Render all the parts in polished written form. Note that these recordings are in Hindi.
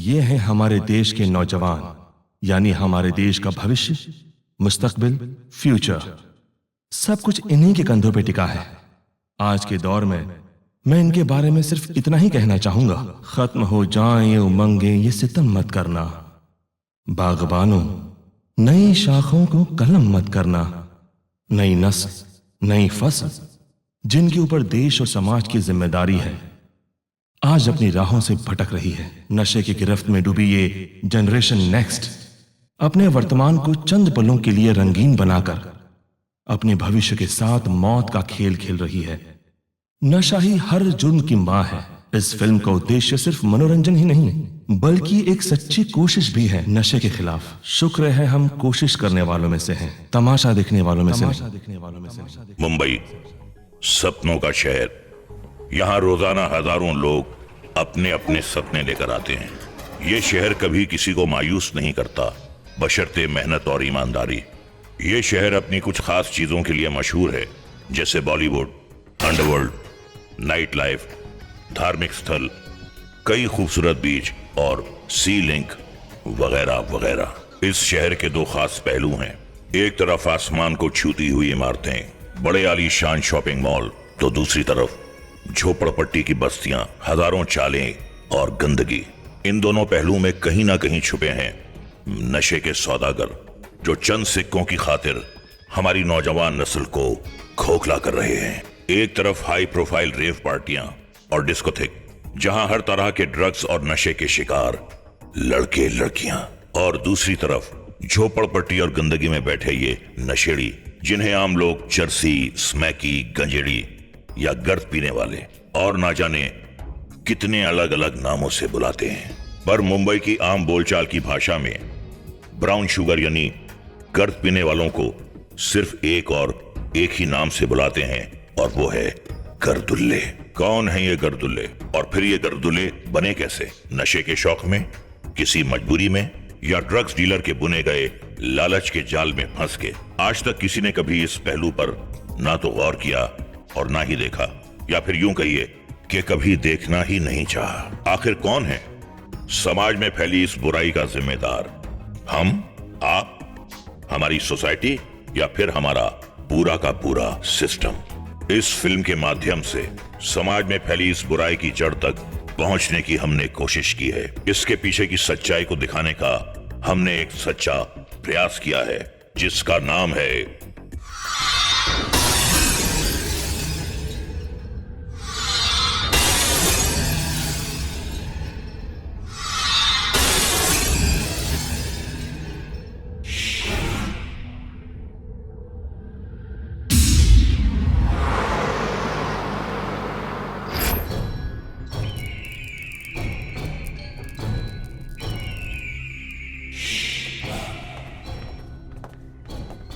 ये हैं हमारे देश के नौजवान, यानी हमारे देश का भविष्य, मुस्तकबिल, फ्यूचर। सब कुछ इन्हीं के कंधों पे टिका है। आज के दौर में मैं इनके बारे में सिर्फ इतना ही कहना चाहूंगा, खत्म हो जाएं ये उमंगें, ये सितम मत करना। बागबानों, नई शाखों को कलम मत करना। नई नस्ल, नई फसल, जिनके ऊपर देश और समाज की जिम्मेदारी है, आज अपनी राहों से भटक रही है। नशे की गिरफ्त में डूबी ये जनरेशन नेक्स्ट अपने वर्तमान को चंद पलों के लिए रंगीन बनाकर अपने भविष्य के साथ मौत का खेल खेल रही है। नशा ही हर जुर्म की मां है। इस फिल्म का उद्देश्य सिर्फ मनोरंजन ही नहीं, बल्कि एक सच्ची कोशिश भी है नशे के खिलाफ। शुक्र है हम कोशिश करने वालों में से हैं, तमाशा देखने वालों में से नहीं। मुंबई सपनों का शहर, यहाँ रोजाना हजारों लोग अपने अपने सपने लेकर आते हैं। ये शहर कभी किसी को मायूस नहीं करता, बशर्ते मेहनत और ईमानदारी। ये शहर अपनी कुछ खास चीजों के लिए मशहूर है, जैसे बॉलीवुड, अंडरवर्ल्ड, नाइट लाइफ, धार्मिक स्थल, कई खूबसूरत बीच और सी लिंक वगैरह वगैरह। इस शहर के दो खास पहलू हैं। एक तरफ आसमान को छूती हुई इमारतें, बड़े आलीशान शॉपिंग मॉल, तो दूसरी तरफ झोपड़पट्टी की बस्तियां, हजारों चालें और गंदगी। इन दोनों पहलुओं में कहीं ना कहीं छुपे हैं नशे के सौदागर, जो चंद सिक्कों की खातिर हमारी नौजवान नस्ल को खोखला कर रहे हैं। एक तरफ हाई प्रोफाइल रेव पार्टियां और डिस्कोथेक, जहां हर तरह के ड्रग्स और नशे के शिकार लड़के लड़कियां, और दूसरी तरफ झोपड़पट्टी और गंदगी में बैठे ये नशेड़ी, जिन्हें आम लोग चरसी, स्मैकी, गंजेड़ी या गर्द पीने वाले और ना जाने कितने अलग अलग नामों से बुलाते हैं। पर मुंबई की आम बोलचाल की भाषा में ब्राउन शुगर यानी गर्द पीने वालों को सिर्फ एक ही नाम से बुलाते हैं, और वो है गर्दुल्ले। कौन है ये गर्दुल्ले, और फिर ये गर्दुल्ले बने कैसे? नशे के शौक में, किसी मजबूरी में, या ड्रग्स डीलर के बुने गए लालच के जाल में फंस के? आज तक किसी ने कभी इस पहलू पर ना तो गौर किया और ना ही देखा, या फिर यूं कहिए कि कभी देखना ही नहीं चाहा। आखिर कौन है समाज में फैली इस बुराई का जिम्मेदार? हम, आप, हमारी सोसाइटी, या फिर हमारा पूरा का पूरा सिस्टम? इस फिल्म के माध्यम से समाज में फैली इस बुराई की जड़ तक पहुंचने की हमने कोशिश की है। इसके पीछे की सच्चाई को दिखाने का हमने एक सच्चा प्रयास किया है, जिसका नाम है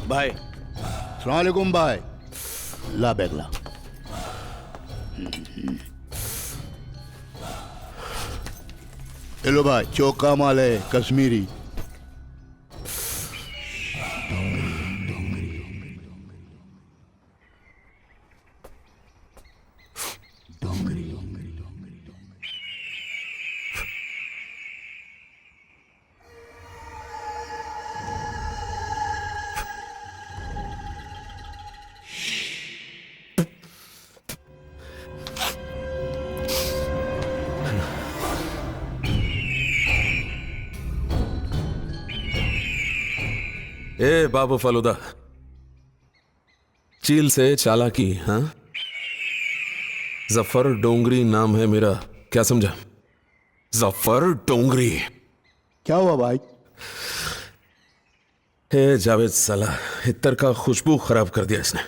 भाई। अस्सलाम वालेकुम भाई। ला बैग ला। हेलो भाई, चौका माल है, कश्मीरी। ए बाबू फलूदा, चील से चालाकी, हाँ? जफर डोंगरी नाम है मेरा, क्या समझा? जफर डोंगरी। क्या हुआ भाई? हे जावेद साला, इत्तर का खुशबू खराब कर दिया इसने।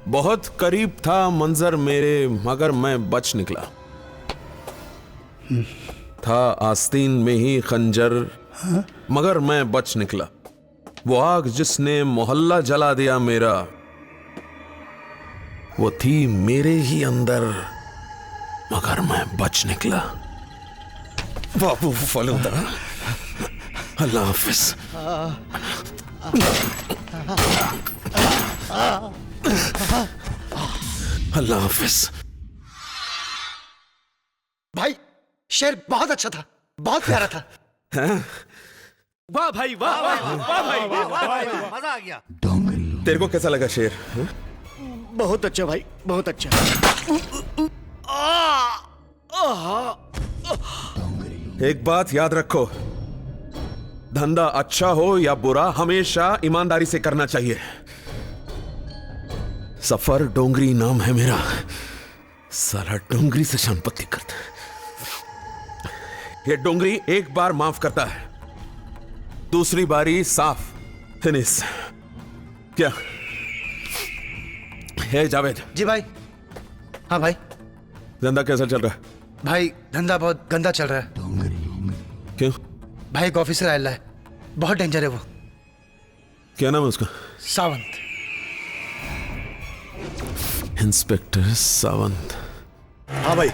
बहुत करीब था मंजर मेरे, मगर मैं बच निकला। था आस्तीन में ही खंजर, मगर मैं बच निकला। वो आग जिसने मोहल्ला जला दिया मेरा, वो थी मेरे ही अंदर, मगर मैं बच निकला। बाबू फलूदा, अल्लाह हाफिज। अल्लाह हाफिज। शेर बहुत अच्छा था, बहुत प्यारा था। वाह भाई वाह वाह भाई, मजा आ गया। तेरे को कैसा लगा शेर? बहुत अच्छा भाई, बहुत अच्छा। एक बात याद रखो, धंधा अच्छा हो या बुरा हमेशा ईमानदारी से करना चाहिए। सफर डोंगरी नाम है मेरा, साला डोंगरी से संपत्ति करता है। ये डोंगरी एक बार माफ करता है, दूसरी बारी साफ फिनिश। क्या है जावेद? जी भाई। हाँ भाई। धंधा कैसा चल रहा है? भाई धंधा बहुत गंदा चल रहा है। क्यों? भाई एक ऑफिसर आया है, बहुत डेंजर है वो। क्या नाम है उसका? सावंत। इंस्पेक्टर सावंत। हाँ भाई।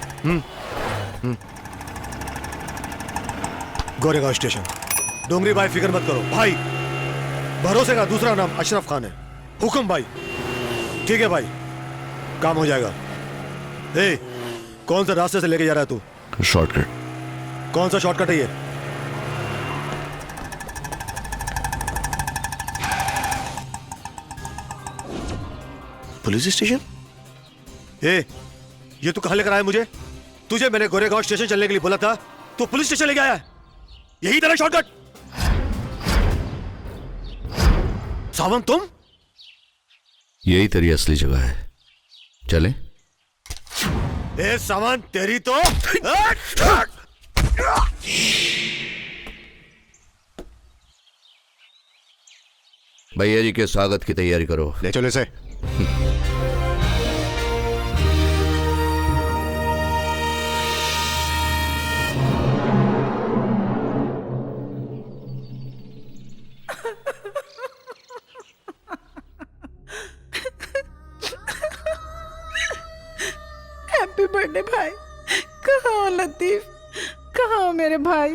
गोरेगांव स्टेशन। डोंगरी भाई फिक्र मत करो भाई, भरोसे का दूसरा नाम अशरफ खान है। हुक्म भाई। ठीक है भाई, काम हो जाएगा। ए, कौन सा रास्ते से लेके जा रहा है तू? शॉर्टकट। कौन सा शॉर्टकट है ये? Police station? ए, ये तू कहां लेकर आया मुझे? तुझे मैंने गोरेगांव स्टेशन चलने के लिए बोला था, तू पुलिस स्टेशन लेके आया है? यही तेरा शॉर्टकट? सावंत तुम? यही तेरी असली जगह है, चले? ए सावंत, तेरी तो भैया जी के स्वागत की तैयारी करो। ले चलो इसे। हैप्पी बर्थडे भाई। कहाँ हो लतीफ, कहाँ हो मेरे भाई?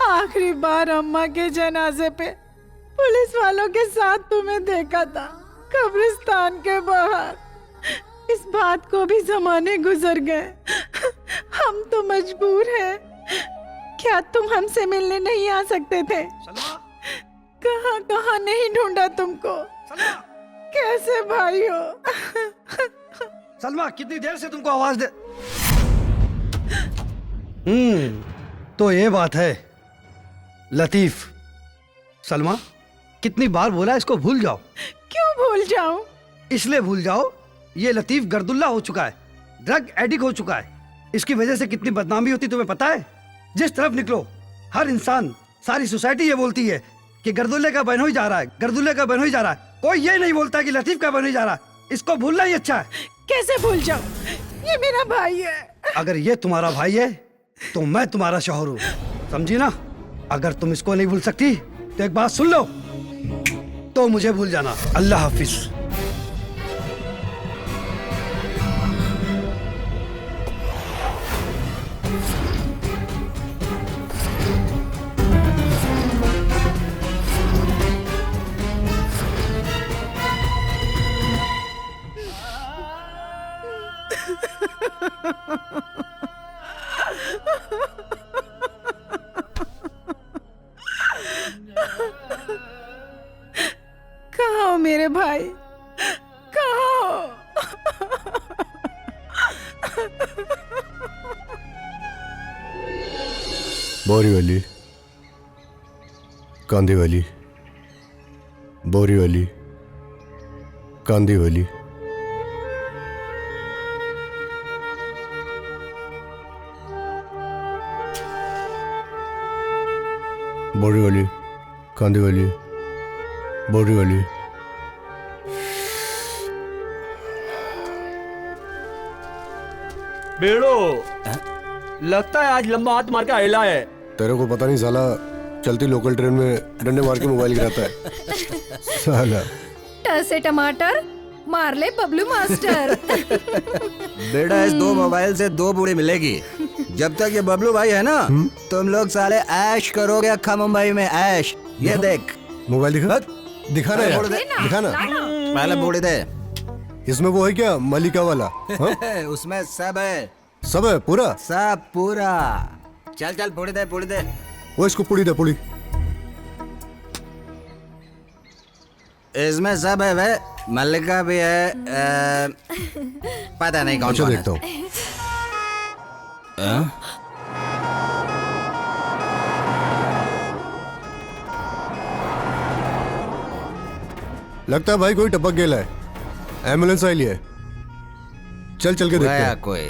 आखिरी बार अम्मा के जनाजे पे पुलिस वालों के साथ तुम्हें देखा था, कब्रिस्तान के बाहर। इस बात को भी जमाने गुजर गए, हम तो मजबूर हैं। क्या तुम हमसे मिलने नहीं आ सकते थे? कहाँ कहाँ नहीं ढूंढा तुमको, कैसे भाई हो? सलमा, कितनी देर से तुमको आवाज दे। तो ये बात है लतीफ। सलमा, कितनी बार बोला इसको भूल जाओ। क्यों भूल जाऊं? इसलिए भूल जाओ, ये लतीफ गर्दुल्ला हो चुका है, ड्रग एडिक्ट हो चुका है। इसकी वजह से कितनी बदनामी होती तुम्हें पता है? जिस तरफ निकलो हर इंसान, सारी सोसाइटी ये बोलती है कि गर्दुल्ले का बहनोई जा रहा है, गर्दुल्ले का बहनोई जा रहा है। कोई ये नहीं बोलता कि लतीफ का बहनोई जा रहा है। इसको भूलना ही अच्छा है। कैसे भूल जाऊं? ये मेरा भाई है। अगर ये तुम्हारा भाई है तो मैं तुम्हारा शौहर हूँ, समझी ना? अगर तुम इसको नहीं भूल सकती तो एक बात सुन लो, तो मुझे भूल जाना। अल्लाह हाफिज। कहाँ हो मेरे भाई, कहाँ हो? बोरीवली, कांदीवली, बोरीवली, कांदीवली। बोरीवली, कांदीवली, बोरीवली। बेड़ो, लगता है आज लंबा हाथ मार के आयला है। तेरे को पता नहीं साला, चलती लोकल ट्रेन में डंडे मार के मोबाइल गिराता है साला। ट से टमाटर, मार ले बबलू मास्टर। बेटा, इस दो मोबाइल से दो बूढ़ी मिलेगी। जब तक ये बबलू भाई है ना, तुम लोग साले ऐश करोगे अक्खा मुंबई में ऐश। ये देख मोबाइल दिखा, दिखाना यार, दिखाना। पहले बूढ़ी दे। इसमें वो है क्या, मलिका वाला? हाँ? उसमें सब है, सब है पूरा। सब पूरा। चल चल पूरी दे पूरी दे। वो इसको पुड़ी दे पुड़ी। इसमें सब है वे, मल्लिका भी है, पता नहीं कौन अच्छा कौन देखता हूँ। है। लगता है भाई कोई टपक गेला है, एम्बुलेंस आई है। चल चल के देखते गया हैं। कोई।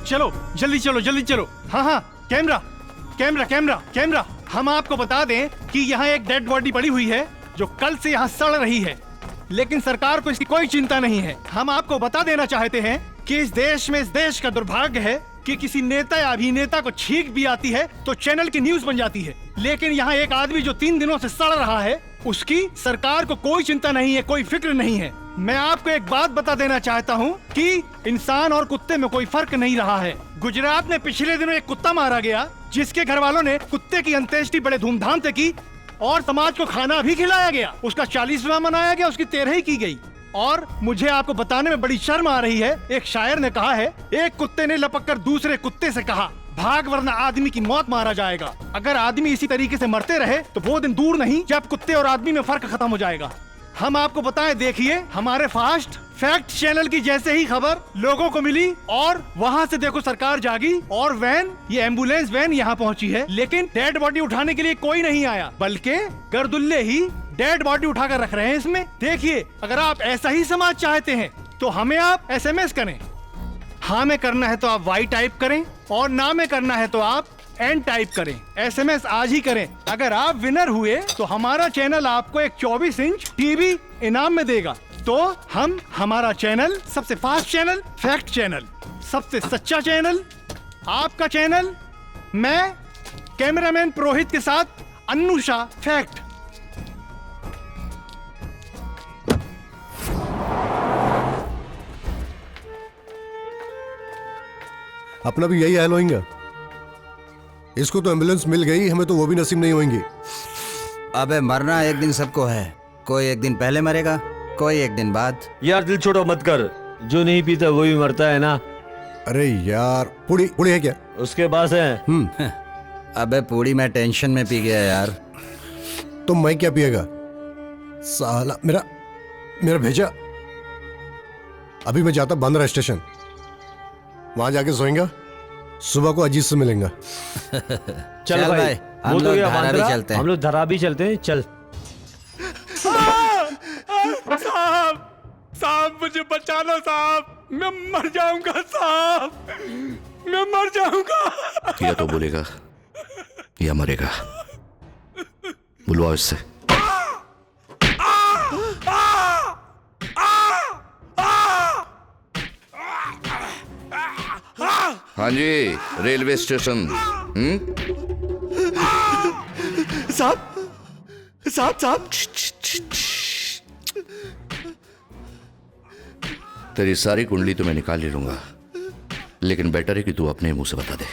चलो जल्दी चलो जल्दी चलो। हाँ हाँ, कैमरा कैमरा कैमरा कैमरा। हम आपको बता दें कि यहाँ एक डेड बॉडी पड़ी हुई है जो कल से यहाँ सड़ रही है, लेकिन सरकार को इसकी कोई चिंता नहीं है। हम आपको बता देना चाहते हैं कि इस देश का दुर्भाग्य है कि किसी नेता या अभिनेता को छींक भी आती है तो चैनल की न्यूज बन जाती है, लेकिन यहाँ एक आदमी जो 3 दिनों से सड़ रहा है उसकी सरकार को कोई चिंता नहीं है, कोई फिक्र नहीं है। मैं आपको एक बात बता देना चाहता हूँ कि इंसान और कुत्ते में कोई फर्क नहीं रहा है। गुजरात में पिछले दिनों एक कुत्ता मारा गया जिसके घर वालों ने कुत्ते की अंत्येष्टि बड़े धूमधाम से की और समाज को खाना भी खिलाया गया। उसका 40वां मनाया गया, उसकी 13वीं की गई। और मुझे आपको बताने में बड़ी शर्म आ रही है, एक शायर ने कहा है, एक कुत्ते ने लपक कर दूसरे कुत्ते से कहा, भाग वरना आदमी की मौत मारा जाएगा। अगर आदमी इसी तरीके से मरते रहे तो वो दिन दूर नहीं जब कुत्ते और आदमी में फर्क खत्म हो जाएगा। हम आपको बताएं, देखिए हमारे फास्ट फैक्ट चैनल की जैसे ही खबर लोगों को मिली और वहाँ से देखो सरकार जागी और वैन, ये एम्बुलेंस वैन यहाँ पहुँची है, लेकिन डेड बॉडी उठाने के लिए कोई नहीं आया, बल्कि गर्दुल्ले ही डेड बॉडी उठाकर रख रहे हैं इसमें। देखिए, अगर आप ऐसा ही समाज चाहते हैं तो हमें आप SMS करें। हाँ में करना है तो आप Y टाइप करें और ना में करना है तो आप N टाइप करें। SMS आज ही करें। अगर आप विनर हुए तो हमारा चैनल आपको एक 24 इंच टीवी इनाम में देगा। तो हम हमारा चैनल, सबसे फास्ट चैनल, फैक्ट चैनल, सबसे सच्चा चैनल, आपका चैनल, मैं कैमरामैन पुरोहित के साथ अन्नू शाह, फैक्ट। अपना भी यही हाल होएगा। इसको तो एम्बुलेंस मिल गई, हमें तो वो भी नसीब नहीं होंगी। अबे मरना एक दिन सबको है, कोई एक दिन पहले मरेगा, कोई एक दिन बाद। यार दिल छोड़ो मत कर, जो नहीं पीता वो भी मरता है ना। अरे यार, पुड़ी पुड़ी है क्या? उसके पास है। अबे पूरी मैं टेंशन में पी गया यार। तो मैं क्या पिएगा? साला मेरा भेजा। अभी मैं जाता बांद्रा स्टेशन, वहां जाके सोएंगा, सुबह को अजीत से मिलेंगे। चल भाई, हम लोग धारा भी चलते हैं। हम लोग धरा भी चलते हैं। चल साहब मुझे बचा लो साहब, मैं मर जाऊंगा साहब, मैं मर जाऊंगा। या तो बोलेगा या मरेगा, बुलवाओ इससे। हाँ जी, रेलवे स्टेशन। साहब तेरी सारी कुंडली तो मैं निकाल ही लूंगा, लेकिन बेटर है कि तू अपने मुंह से बता दे।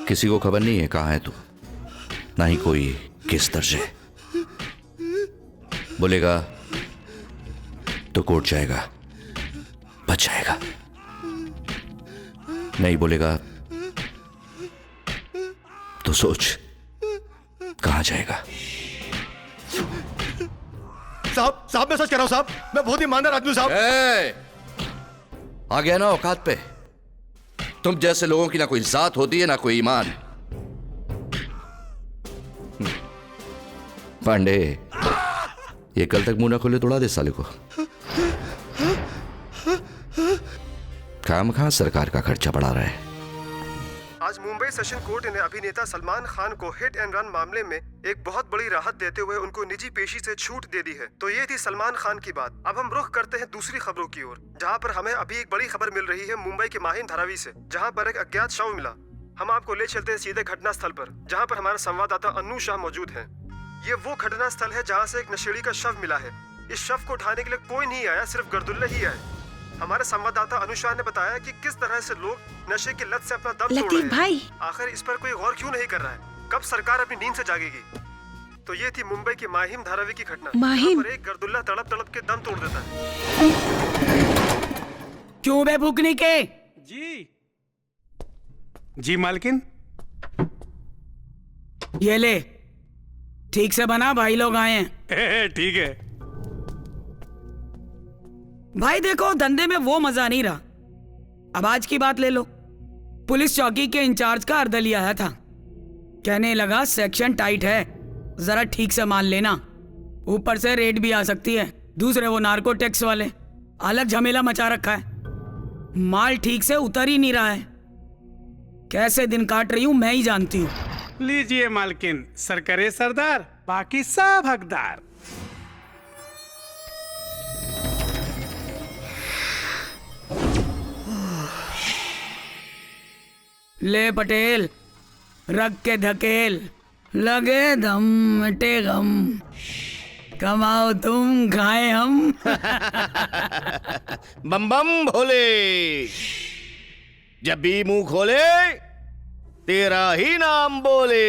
किसी को खबर नहीं है कहाँ है तू, ना ही कोई किस दर्ज है। बोलेगा तो कोर्ट जाएगा, बच जाएगा। नहीं बोलेगा तो सोच कहां जाएगा। साहब मैं सच कह रहा हूं साहब, मैं बहुत ईमानदार आदमी हूं साहब। आ गया ना औकात पे। तुम जैसे लोगों की ना कोई जात होती है ना कोई ईमान। पांडे, ये कल तक मुंह ना खोले तोड़ा दे साले को। काम खां सरकार का खर्चा बढ़ा रहा है। आज मुंबई सेशन कोर्ट ने अभिनेता सलमान खान को हिट एंड रन मामले में एक बहुत बड़ी राहत देते हुए उनको निजी पेशी से छूट दे दी है। तो ये थी सलमान खान की बात। अब हम रुख करते हैं दूसरी खबरों की ओर, जहां पर हमें अभी एक बड़ी खबर मिल रही है मुंबई के माहिम धारावी से, जहां पर एक अज्ञात शव मिला। हम आपको ले चलते हैं सीधे घटना स्थल पर, जहाँ पर हमारे संवाददाता अन्नू शाह मौजूद है। ये वो घटना स्थल है जहाँ से एक नशेड़ी का शव मिला है। इस शव को उठाने के लिए कोई नहीं आया, सिर्फ गर्दुल्ले ही आए। हमारे संवाददाता अनुशाह ने बताया कि किस तरह से लोग नशे की लत से अपना दम तोड़ रहे हैं। भाई, आखिर इस पर कोई गौर क्यों नहीं कर रहा है? कब सरकार अपनी नींद से जागेगी? तो ये थी मुंबई की माहिम धारावी की घटना। माहिम? पर एक गर्दुल्ला तड़प तड़प के दम तोड़ देता है। क्यों बे भूखनी के? जी मालकिन। ये ले, ठीक से बना, भाई लोग आए हैं। ठीक है भाई देखो, धंधे में वो मजा नहीं रहा। अब आज की बात ले लो। पुलिस चौकी के इंचार्ज का अर्दली आया था, कहने लगा सेक्शन टाइट है, जरा ठीक से मान लेना, ऊपर से रेड भी आ सकती है। दूसरे वो नार्को टैक्स वाले, अलग झमेला मचा रखा है। माल ठीक से उतर ही नहीं रहा है। कैसे दिन काट रही हूं मैं ही जानती हूँ। लीजिए मालकिन, सर करे सरदार, बाकी सब हकदार। ले पटेल, रख के धकेल, लगे दम मिटे गम, कमाओ तुम खाए हम। बम बम भोले, जब भी मुंह खोले तेरा ही नाम बोले।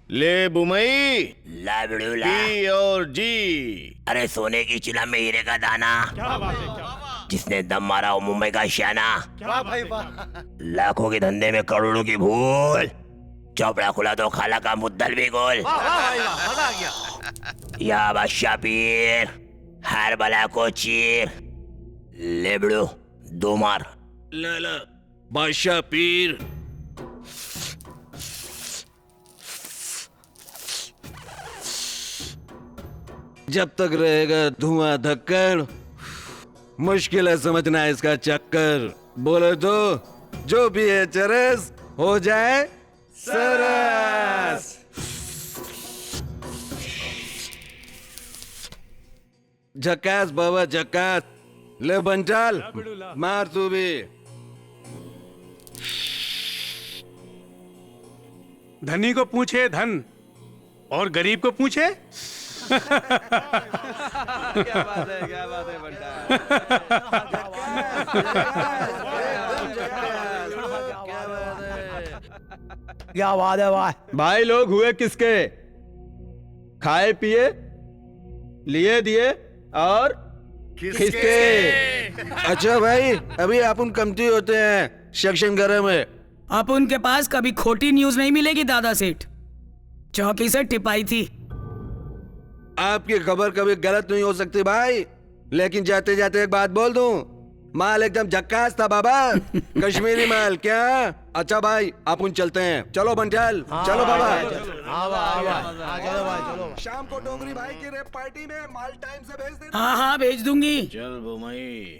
ले बुमई, पी और जी। अरे सोने की चिला में हीरे का दाना, जिसने दम मारा वो मुंबई का शाना। लाखों के धंधे में करोड़ों की भूल, चौपड़ा खुला तो खाला का मुद्दल भी गोल। या बादशाह पीर, हर बला को चीर, लेबड़ू दो मार। ला बादशाह पीर। जब तक रहेगा धुआं धक्कर, मुश्किल है समझना इसका चक्कर। बोले तो जो भी है चरस, हो जाए सरस। झकास बाबा झकास, ले बंचाल, मार तू भी। धनी को पूछे धन और गरीब को पूछे। क्या बात है बंटा। क्या बात है भाई। भाई लोग हुए किसके? खाए पिए, लिए दिए और किसके? अच्छा भाई, अभी अपन कमती होते हैं सेक्शन गरम है। अपन के पास कभी खोटी न्यूज नहीं मिलेगी दादा सेठ, चौकी से टिपाई थी। आपकी खबर कभी गलत नहीं हो सकती भाई, लेकिन जाते जाते एक बात बोल दूं, माल एकदम झक्कास था बाबा। कश्मीरी माल क्या? अच्छा भाई अपन चलते हैं, चलो बंचाल। चलो बाबा। शाम को डोंगरी भाई की रेप पार्टी में माल टाइम से भेज देना। हाँ हाँ भेज दूंगी। चल बुमई।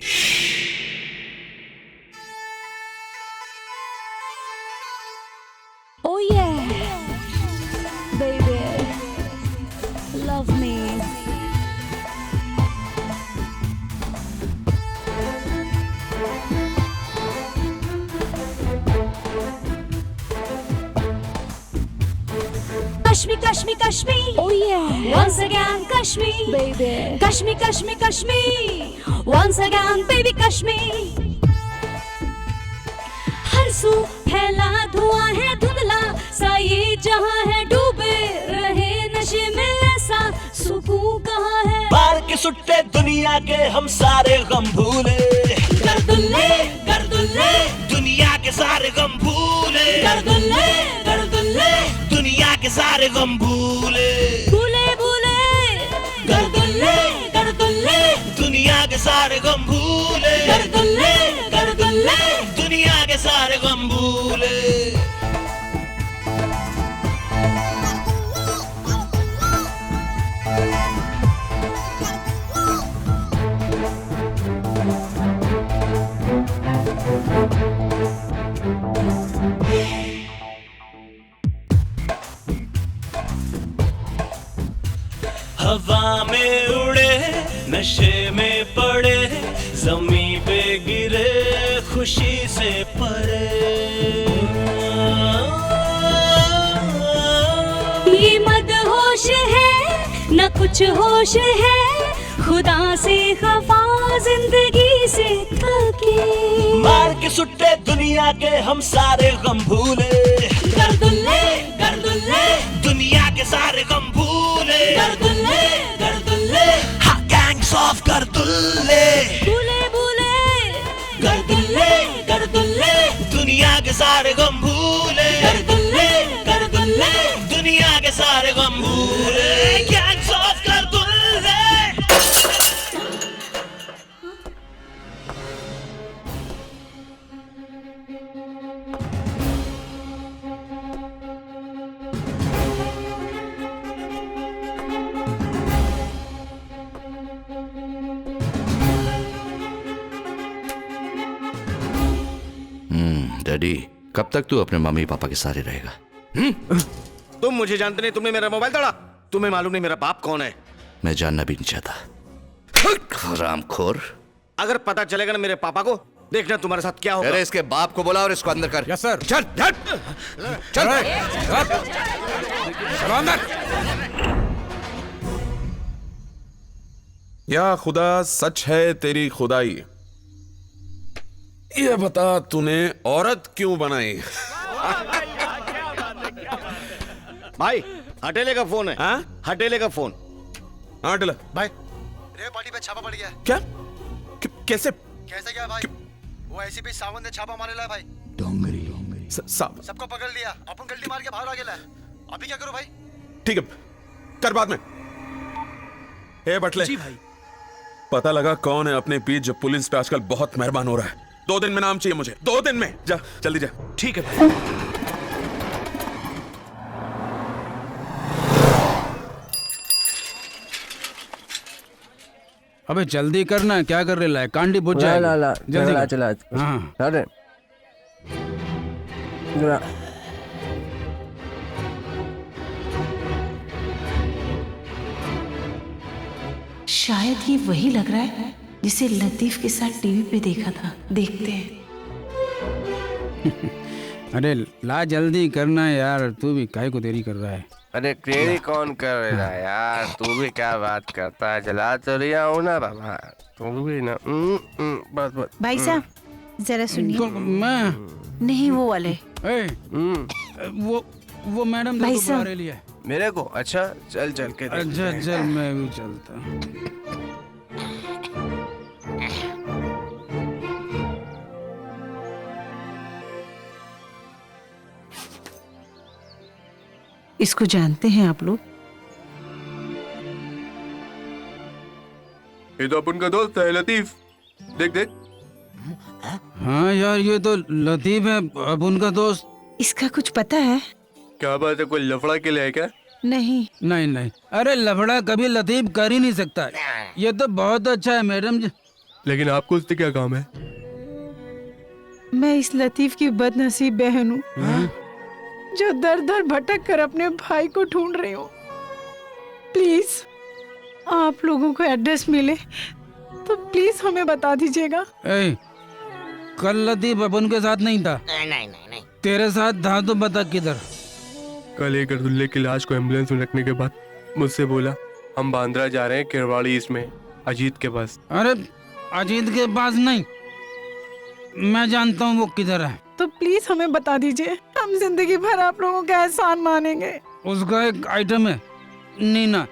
Oh yeah, baby, love me. Kashmir, Kashmir, Kashmir. Oh yeah. Once again, Kashmir, baby. Kashmir, Kashmir, Kashmir. Once again, baby, Kashmir. हर सू फैला धुआं है धुंधला सा ये जहां है, डूबे रहे नशे में ऐसा सुकून कहाँ है। बार के सुट्टे दुनिया के हम सारे गम भूले, गर्दुल्ले गर्दुल्ले दुनिया के सारे गम भूले, गर्दुल्ले गर्दुल्ले दुनिया के सारे गम भूले, भूले भूले गर्दुल्ले गर्दुल्ले दुनिया के सारे गम भूले, गर्दुल्ले गर्दुल्ले दुनिया के सारे गम भूले। हवा में उड़े, नशे में पड़े, जमीन पे गिरे, खुशी से परे। ये मदहोश है न कुछ होश है, खुदा से खफा जिंदगी से थके। मार के सुट्टे दुनिया के हम सारे गम भूले, गर्दुल्ले गर्दुल्ले दुनिया के सारे गम भूले, गर्दुल्ले गर्दुल्ले हाँ गैंग्स ऑफ गर्दुल्ले, भूले भूले गर्दुल्ले गर्दुल्ले दुनिया के सारे गम भूले, गर्दुल्ले गर्दुल्ले दुनिया के सारे गम भूले, गैंग्स ऑफ गर्दुल्ले। डैडी, कब तक तू अपने मम्मी पापा के सारे रहेगा? तुम मुझे जानते नहीं, तुमने मेरा मोबाइल तोड़ा। तुम्हें मालूम नहीं मेरा बाप कौन है? मैं जानना भी नहीं चाहता। हरामखोर। अगर पता चलेगा ना मेरे पापा को, देखना तुम्हारे साथ क्या होगा। अरे इसके बाप को बुला और इसको अंदर कर। Yes sir. चल चल चल अंदर। या खुदा, सच है तेरी खुदाई। ये बता तूने औरत क्यों बनाई? भाई हटेले का फोन है। हाँ? हटेले का फोन। हटेला भाई रेप पार्टी पे छापा पड़ गया। क्या? कैसे? कैसे क्या भाई? वो ऐसी भी सावन ने छापा मारे ला भाई। सबको पकड़ लिया, अपन गलती मार के बाहर आ गया। अभी क्या करो भाई? ठीक है, कर बाद में। ए बटले जी भाई। पता लगा कौन है अपने पीठ जो पुलिस पे आजकल बहुत मेहरबान हो रहा है। 2 दिन में नाम चाहिए मुझे, 2 दिन में। जा जल्दी जा। ठीक है भाई। अबे जल्दी करना, क्या कर रहे है? कांडी बुझ जाए। जल्दी चला। हाँ अरे शायद ये वही लग रहा है जिसे लतीफ के साथ टीवी पे देखा था। देखते हैं। अरे ला जल्दी करना यार, तू भी काहे को देरी कर रहा है? अरे देरी कौन कर रहा है यार? तू भी क्या बात करता है? जला तो रिया हूँ ना बाबा, तू भी ना। बस बस। भाई साहब जरा सुनिए। मैं नहीं वो वाले। वो मैडम भाई बुला रही है मेरे को। अच्छा चल चल के अच्छा चल, मैं भी चलता। इसको जानते हैं आप लोग? ये तो अपन का दोस्त है लतीफ। देख देख। हाँ यार, ये तो लतीफ है, अब उनका दोस्त। इसका कुछ पता है? क्या बात है, कोई लफड़ा के लिए है क्या? नहीं नहीं नहीं, अरे लफड़ा कभी लतीफ कर ही नहीं सकता। ये तो बहुत अच्छा है मैडम जी। लेकिन आपको उससे क्या काम है? मैं इस लतीफ की बदनसीब बहन हूँ जो दर दर भटक कर अपने भाई को ढूंढ रही हूँ। प्लीज आप लोगों को एड्रेस मिले तो प्लीज हमें बता दीजिएगा। कल लतीफ अपन के साथ नहीं था। नहीं तेरे साथ था तो बता किधर? कल एक गर्दुल्ले की लाश को एम्बुलेंस में रखने के बाद मुझसे बोला हम बांद्रा जा रहे हैं किरवाड़ी इसमें अजीत के पास। अरे अजीत के पास नहीं, मैं जानता हूँ वो किधर है। तो प्लीज हमें बता दीजिए, हम जिंदगी भर आप लोगों का एहसान मानेंगे। उसका एक आइटम है नीना,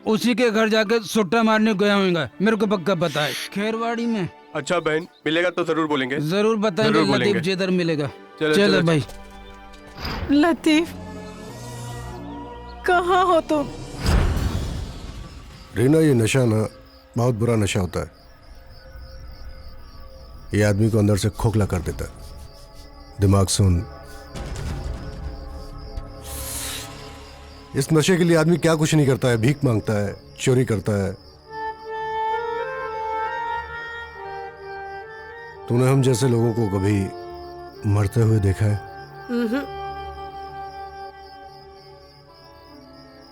उसी के घर जाके सुट्टा मारने गया होगा, मेरे को पक्का पता है। खेरवाड़ी में। अच्छा बहन, मिलेगा तो जरूर बोलेंगे। जरूर बताएंगे लतीफ जिधर मिलेगा। चलो भाई। लतीफ कहाँ हो तुम? रीना, ये नशा ना बहुत बुरा नशा होता है। ये आदमी को अंदर से खोखला कर देता है, दिमाग सुन। इस नशे के लिए आदमी क्या कुछ नहीं करता है, भीख मांगता है, चोरी करता है। तूने हम जैसे लोगों को कभी मरते हुए देखा है?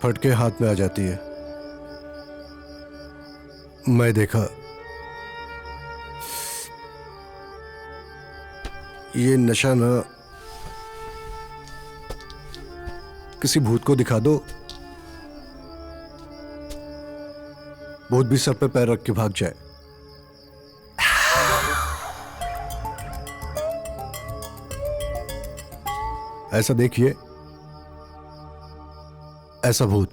फटके हाथ में आ जाती है। मैं देखा। ये नशा ना किसी भूत को दिखा दो, भूत भी सर पे पैर रख के भाग जाए। ऐसा देखिए, ऐसा भूत।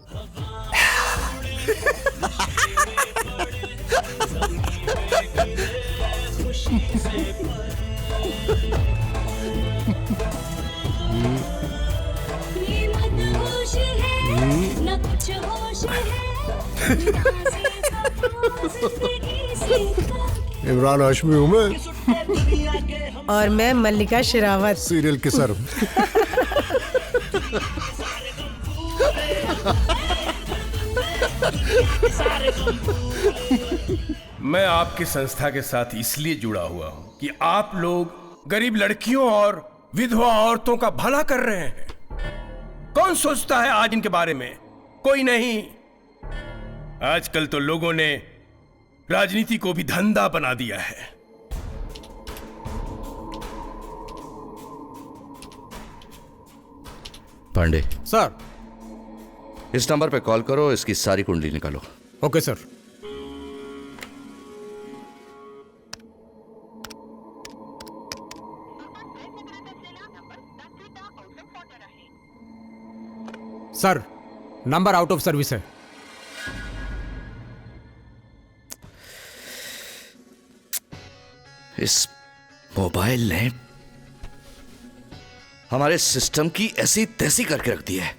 इमरान हाशमी हूं मैं। और मैं मल्लिका शेरावत, सीरियल किसर। मैं आपकी संस्था के साथ इसलिए जुड़ा हुआ हूं कि आप लोग गरीब लड़कियों और विधवा औरतों का भला कर रहे हैं। कौन सोचता है आज इनके बारे में? कोई नहीं। आजकल तो लोगों ने राजनीति को भी धंधा बना दिया है। पांडे सर, इस नंबर पे कॉल करो, इसकी सारी कुंडली निकालो। Okay sir. Sir, number out of service है। इस मोबाइल ने हमारे सिस्टम की ऐसी तैसी करके रख दी है।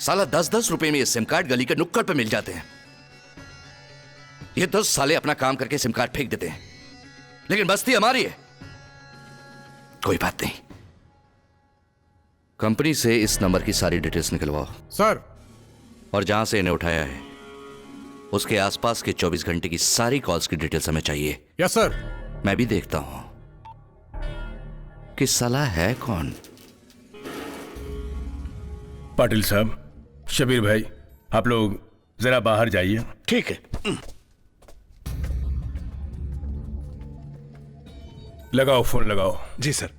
साला 10-10 रुपए में ये सिम कार्ड गली के नुक्कड़ पे मिल जाते हैं। ये 10 साले अपना काम करके सिम कार्ड फेंक देते हैं, लेकिन बस्ती हमारी है। कोई बात नहीं, कंपनी से इस नंबर की सारी डिटेल्स निकलवाओ सर। और जहां से इन्हें उठाया है उसके आसपास के 24 घंटे की सारी कॉल्स की डिटेल्स हमें चाहिए। Yes sir. मैं भी देखता हूं कि साला है कौन। पाटिल साहब, शबीर भाई, आप लोग जरा बाहर जाइए। ठीक है। लगाओ फोन, लगाओ। जी सर।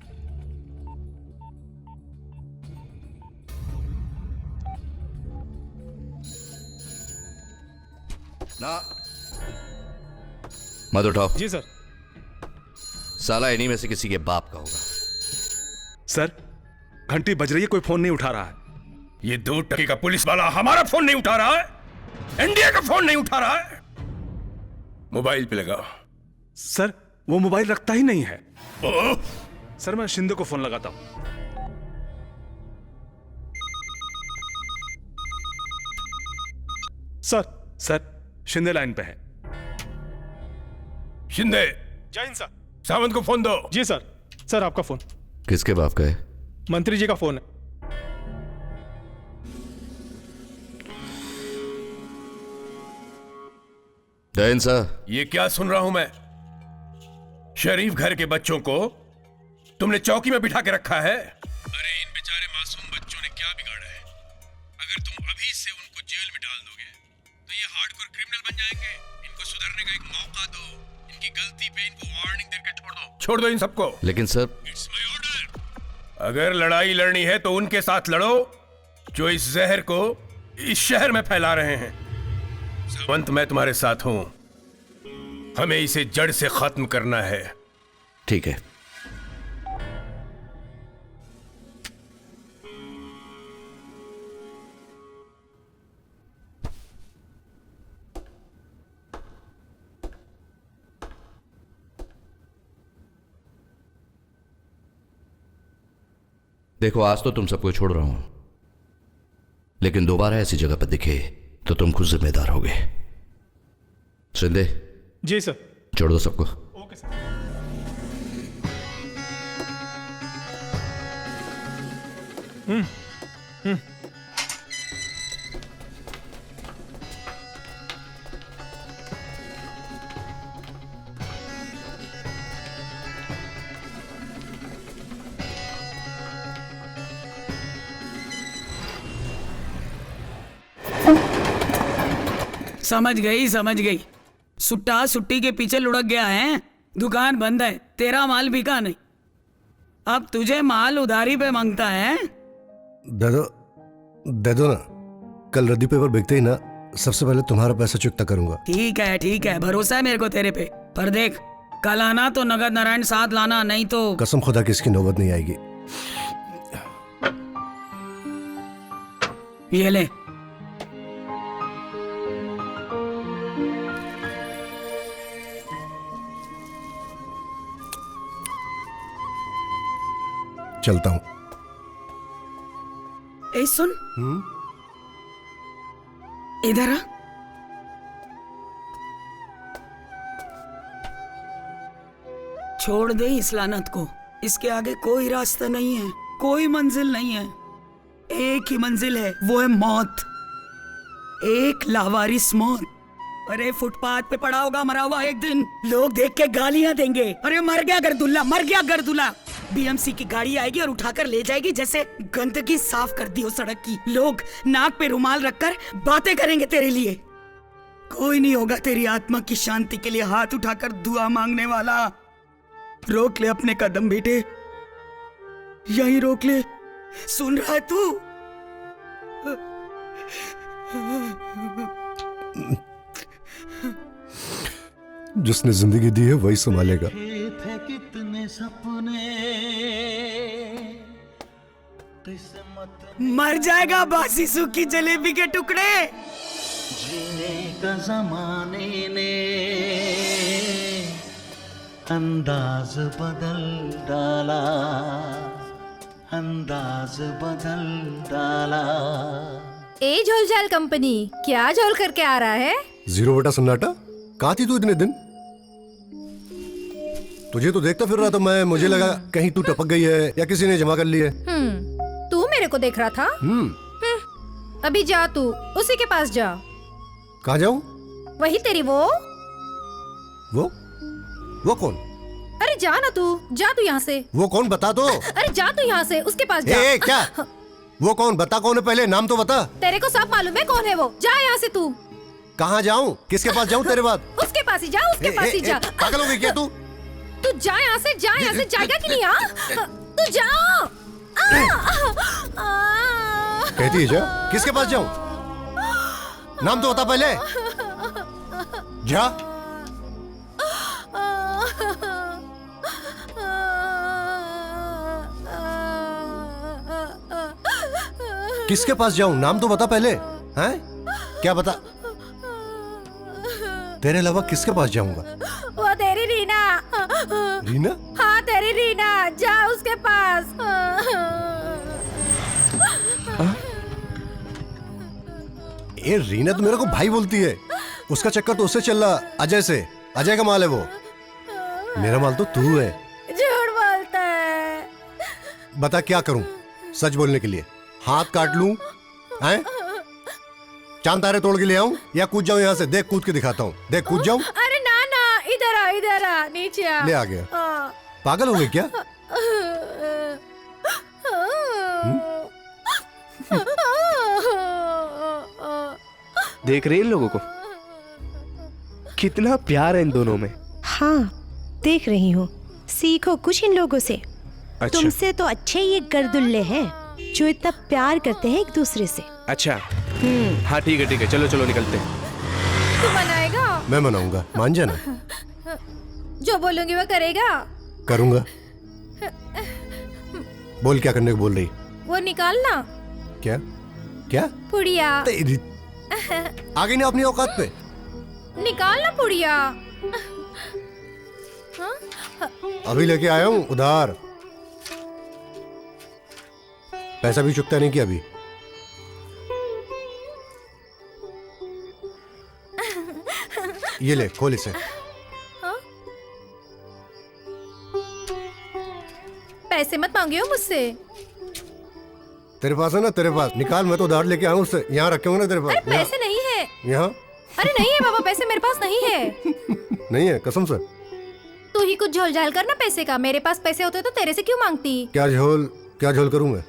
ना मत उठाओ। जी सर। साला इन्हीं में से किसी के बाप का होगा। सर, घंटी बज रही है, कोई फोन नहीं उठा रहा है। ये 2 टके का पुलिस वाला हमारा फोन नहीं उठा रहा है, इंडिया का फोन नहीं उठा रहा है। मोबाइल पे लगाओ। सर, वो मोबाइल रखता ही नहीं है। सर, मैं शिंदे को फोन लगाता हूं। सर, शिंदे लाइन पे है। शिंदे। जय हिंद सर। सावंत को फोन दो। जी सर। सर, आपका फोन। किसके बाप का है? मंत्री जी का फोन है। जैन सर। ये क्या सुन रहा हूं मैं? शरीफ घर के बच्चों को तुमने चौकी में बिठा के रखा है। अरे इन बेचारे मासूम बच्चों ने क्या बिगाड़ा है? अगर तुम अभी से उनको जेल में डाल दोगे तो ये हार्डकोर क्रिमिनल बन जाएंगे। इनको सुधरने का एक मौका दो। इनकी गलती पे इनको वार्निंग देकर छोड़ दो। छोड़ दो इन सबको। लेकिन सर, अगर लड़ाई लड़नी है तो उनके साथ लड़ो जो इस जहर को इस शहर में फैला रहे हैं। सावंत, मैं तुम्हारे साथ हूं। हमें इसे जड़ से खत्म करना है। ठीक है। देखो, आज तो तुम सबको छोड़ रहा हूं, लेकिन दोबारा ऐसी जगह पर दिखे तो तुम खुद जिम्मेदार होगे। शिंदे। जी सर। छोड़ दो सबको। Okay sir. समझ गई। सुट्टा सुट्टी के पीछे लुढ़क गया है। दुकान बंद है, तेरा माल बिका नहीं। अब तुझे माल उधारी पे मांगता है। दे दो ना। कल रद्दी पेपर बिकते ही ना सबसे पहले तुम्हारा पैसा चुकता करूंगा। ठीक है, भरोसा है मेरे को तेरे पे। पर देख, कल आना तो नगद नारायण साथ लाना, नहीं तो कसम खुदा की इसकी नौबत नहीं आएगी। ये ले। चलता हूं। ए सुन, इधर आ। छोड़ दे इस लानत को। इसके आगे कोई रास्ता नहीं है, कोई मंजिल नहीं है। एक ही मंजिल है, वो है मौत। एक लावारिस मौत। अरे फुटपाथ पे पड़ा होगा मरा हुआ, एक दिन लोग देख के गालियां देंगे, अरे मर गया गर्दुल्ला, मर गया गर्दुल्ला। बीएमसी की गाड़ी आएगी और उठाकर ले जाएगी जैसे गंदगी साफ कर दी हो सड़क की। लोग नाक पे रुमाल रखकर बातें करेंगे तेरे लिए। कोई नहीं होगा तेरी आत्मा की शांति के लिए हाथ उठाकर दुआ मांगने वाला। रोक ले अपने कदम बेटे, यहीं रोक ले। सुन रहा है तू? जिसने जिंदगी दी है वही संभालेगा। कितने सपने मर जाएगा बासी सूखी जलेबी के टुकड़े। जीने का जमाने ने अंदाज बदल डाला, अंदाज बदल डाला। ए झोलझाल कंपनी क्या झोल करके आ रहा है? 0 बटा सन्नाटा। कहाँ थी तू इतने दिन? तुझे तो देखता फिर रहा था मैं, मुझे लगा कहीं तू टपक गई है या किसी ने जमा कर ली है। तू मेरे को देख रहा था? अभी जा, तू उसी के पास जा। कहाँ जाऊं? वही तेरी वो कौन? अरे जा ना तू, जा तू यहाँ से। वो कौन बता तो। अरे जा तू यहाँ से, उसके पास जा। क्या? वो कौन? बता कौन है, पहले नाम तो बता। तेरे को सब मालूम है कौन है वो। जा यहाँ से तू। कहाँ जाऊं? किसके पास जाऊं तेरे बाद? उसके पास ही जा, उसके पास ही जा। पागल हो गई क्या तू? तू जा यहाँ से, जा यहाँ से। जाएगा कि नहीं? तू जा। कहती है जा। किसके पास जाऊं? नाम तो बता पहले। जा। किसके पास जाऊं? नाम तो बता पहले। हैं? क्या बता? तेरे अलावा किसके पास जाऊंगा? वो तेरी रीना। रीना? हाँ तेरी रीना, जा उसके पास। ये रीना तो मेरे को भाई बोलती है। उसका चक्कर तो उससे चल रहा, अजय से। अजय का माल है वो। मेरा माल तो तू है। झूठ बोलता है। बता क्या करूं सच बोलने के लिए? हाथ काट लूं? हैं? चांद तारे तोड़ के ले आऊं या कूद जाऊं यहाँ से? देख कूद के दिखाता हूँ। देख कूद जाऊं? अरे ना ना, इधर आ नीचे आ। ले आ गया। पागल हो गई क्या? देख रहे इन लोगों को? कितना प्यार है इन दोनों में। हाँ देख रही हूँ। सीखो कुछ इन लोगों से। अच्छा। तुमसे तो अच्छे ये गर्दुल्ले हैं जो इतना प्यार करते हैं एक दूसरे से। अच्छा हाँ ठीक है चलो चलो निकलते हैं। तू मनाएगा? मैं मनाऊंगा, मान जाना। जो बोलूंगी वो करेगा? करूंगा। बोल क्या करने को बोल रही? वो निकालना। क्या क्या? पुड़िया। आ गई ना अपनी औकात पे। निकालना पुड़िया। अभी लेके आया हूँ उधार। पैसा भी चुकता नहीं किया अभी। ये ले खोल इसे। पैसे मत मांगियो मुझसे। तेरे पास है ना? तेरे पास निकाल, मैं तो उधार लेके आया हूँ उससे। यहाँ रखे होंगे ना तेरे पास? अरे पैसे नहीं है यहाँ। अरे नहीं है बाबा, पैसे मेरे पास नहीं है। नहीं है कसम से? तू ही कुछ झोल-झाल करना पैसे का। मेरे पास पैसे होते तो तेरे से क्यों मांगती? क्या झोल करूं मैं?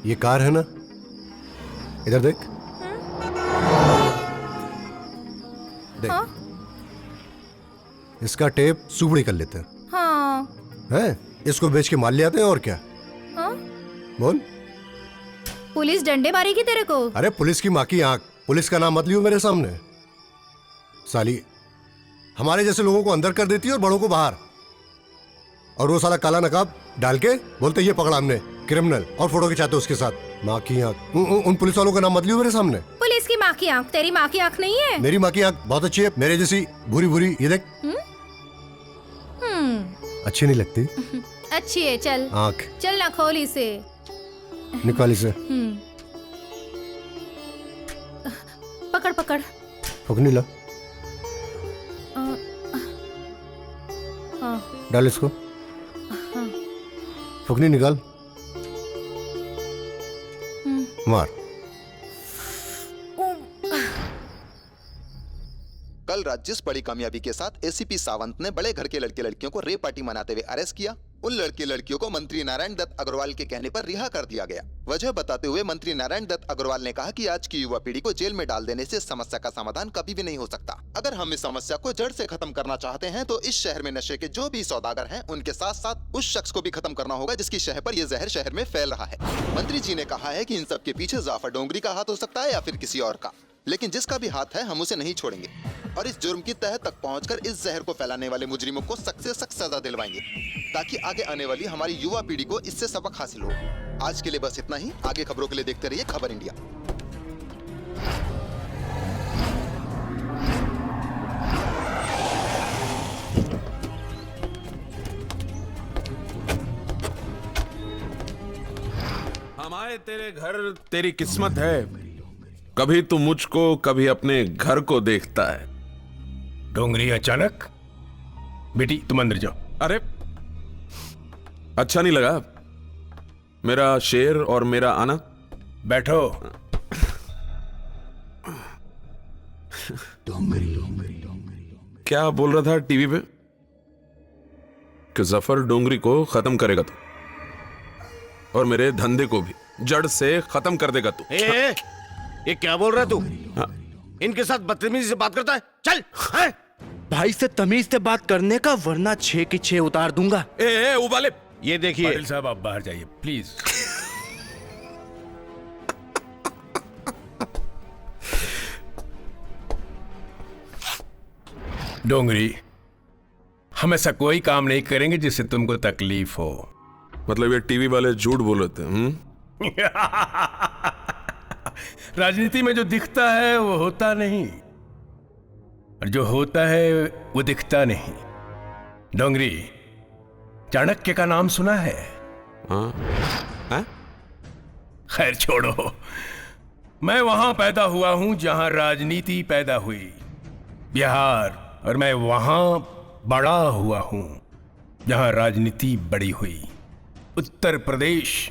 ये कार है ना, इधर देख। देख। हाँ? इसका टेप सुबड़ी कर लेते हैं। हाँ। हैं? इसको बेच के माल ले आते हैं और क्या। हाँ? बोल। पुलिस डंडे मारेगी तेरे को? अरे पुलिस की माँ की आंख, पुलिस का नाम मत लियो मेरे सामने। साली हमारे जैसे लोगों को अंदर कर देती है और बड़ों को बाहर। और वो साला काला नकाब डाल के बोलते ये पकड़ा हमने क्रिमिनल, और फोटो खिंचाते उसके साथ। माँ की आंख। उन पुलिस वालों का नाम मत लियो मेरे सामने। पुलिस की माँ की आंख तेरी माँ की आंख नहीं है? मेरी माँ की आंख बहुत अच्छी है, मेरे जैसी भूरी भूरी। ये देख। अच्छी नहीं लगती? अच्छी है, चल आंख चल ना, खोल इसे, निकाल इसे। पकड़ पकड़। फुकनी ला, हाँ डाल इसको। हाँ। फुकनी निकाल, मार। कल रात जिस बड़ी कामयाबी के साथ एसीपी सावंत ने बड़े घर के लड़के लड़कियों को रेप पार्टी मनाते हुए अरेस्ट किया, उन लड़के लड़कियों को मंत्री नारायण दत्त अग्रवाल के कहने पर रिहा कर दिया गया। वजह बताते हुए मंत्री नारायण दत्त अग्रवाल ने कहा कि आज की युवा पीढ़ी को जेल में डाल देने से समस्या का समाधान कभी भी नहीं हो सकता। अगर हम इस समस्या को जड़ से खत्म करना चाहते हैं तो इस शहर में नशे के जो भी सौदागर हैं उनके साथ साथ उस शख्स को भी खत्म करना होगा जिसकी शहर पर यह जहर शहर में फैल रहा है। मंत्री जी ने कहा है कि इन सब के पीछे जाफर डोंगरी का हाथ हो सकता है या फिर किसी और का, लेकिन जिसका भी हाथ है हम उसे नहीं छोड़ेंगे और इस जुर्म की तह तक पहुंचकर इस जहर को फैलाने वाले मुजरिमों को सख्त से सख्त सजा दिलवाएंगे ताकि आगे आने वाली हमारी युवा पीढ़ी को इससे सबक हासिल हो। आज के लिए बस इतना ही। आगे खबरों के लिए देखते रहिए खबर इंडिया। हम आए तेरे घर, तेरी किस्मत है, कभी तू मुझको कभी अपने घर को देखता है। डोंगरी अचानक? बेटी तुम अंदर जाओ। अरे अच्छा नहीं लगा मेरा शेर और मेरा आना? बैठो। क्या बोल रहा था टीवी पे कि जफर डोंगरी को खत्म करेगा तू और मेरे धंधे को भी जड़ से खत्म कर देगा तू। ये क्या बोल रहा है तू? इनके साथ बदतमीजी से बात करता है? चल। भाई से तमीज से बात करने का, वरना 6 की 6 उतार दूंगा। उबाले। ये देखिए पाटिल साहब, आप बाहर जाइए प्लीज। डोंगरी, हम ऐसा कोई काम नहीं करेंगे जिससे तुमको तकलीफ हो। मतलब ये टीवी वाले झूठ बोल रहे थे? राजनीति में जो दिखता है वो होता नहीं, और जो होता है वो दिखता नहीं। डोंगरी, चाणक्य का नाम सुना है? हाँ? खैर छोड़ो, मैं वहां पैदा हुआ हूं जहां राजनीति पैदा हुई, बिहार, और मैं वहां बड़ा हुआ हूं जहां राजनीति बड़ी हुई, उत्तर प्रदेश।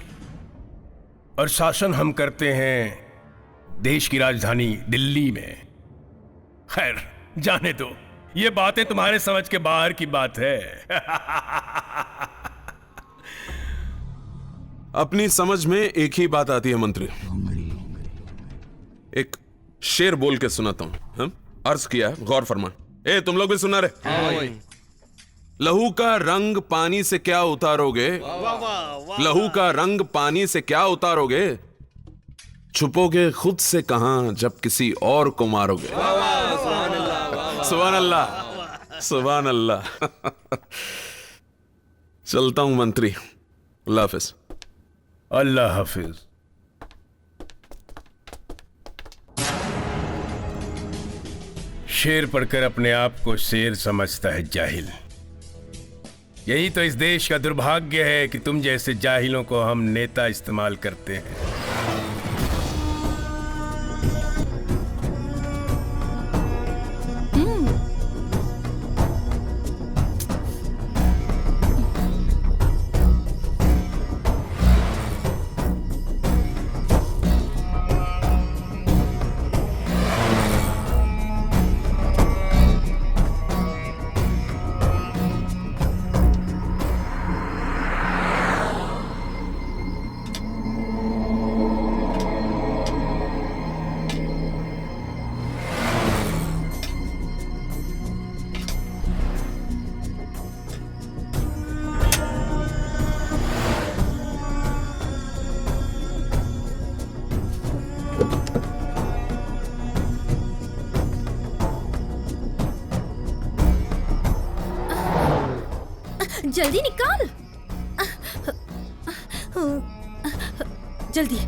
और शासन हम करते हैं देश की राजधानी दिल्ली में। खैर जाने दो, ये बातें तुम्हारे समझ के बाहर की बात है। अपनी समझ में एक ही बात आती है मंत्री। एक शेर बोल के सुनाता हूं। अर्ज किया, गौर फरमा। तुम लोग भी सुना रहे? लहू का रंग पानी से क्या उतारोगे, लहू का रंग पानी से क्या उतारोगे, छुपोगे खुद से कहां जब किसी और को मारोगे। सुभान अल्लाह, सुभान अल्लाह। चलता हूं मंत्री, अल्लाह हाफिज। अल्लाह हाफिज। शेर पढ़कर अपने आप को शेर समझता है जाहिल। यही तो इस देश का दुर्भाग्य है कि तुम जैसे जाहिलों को हम नेता इस्तेमाल करते हैं। जल्दी निकाल। जल्दी।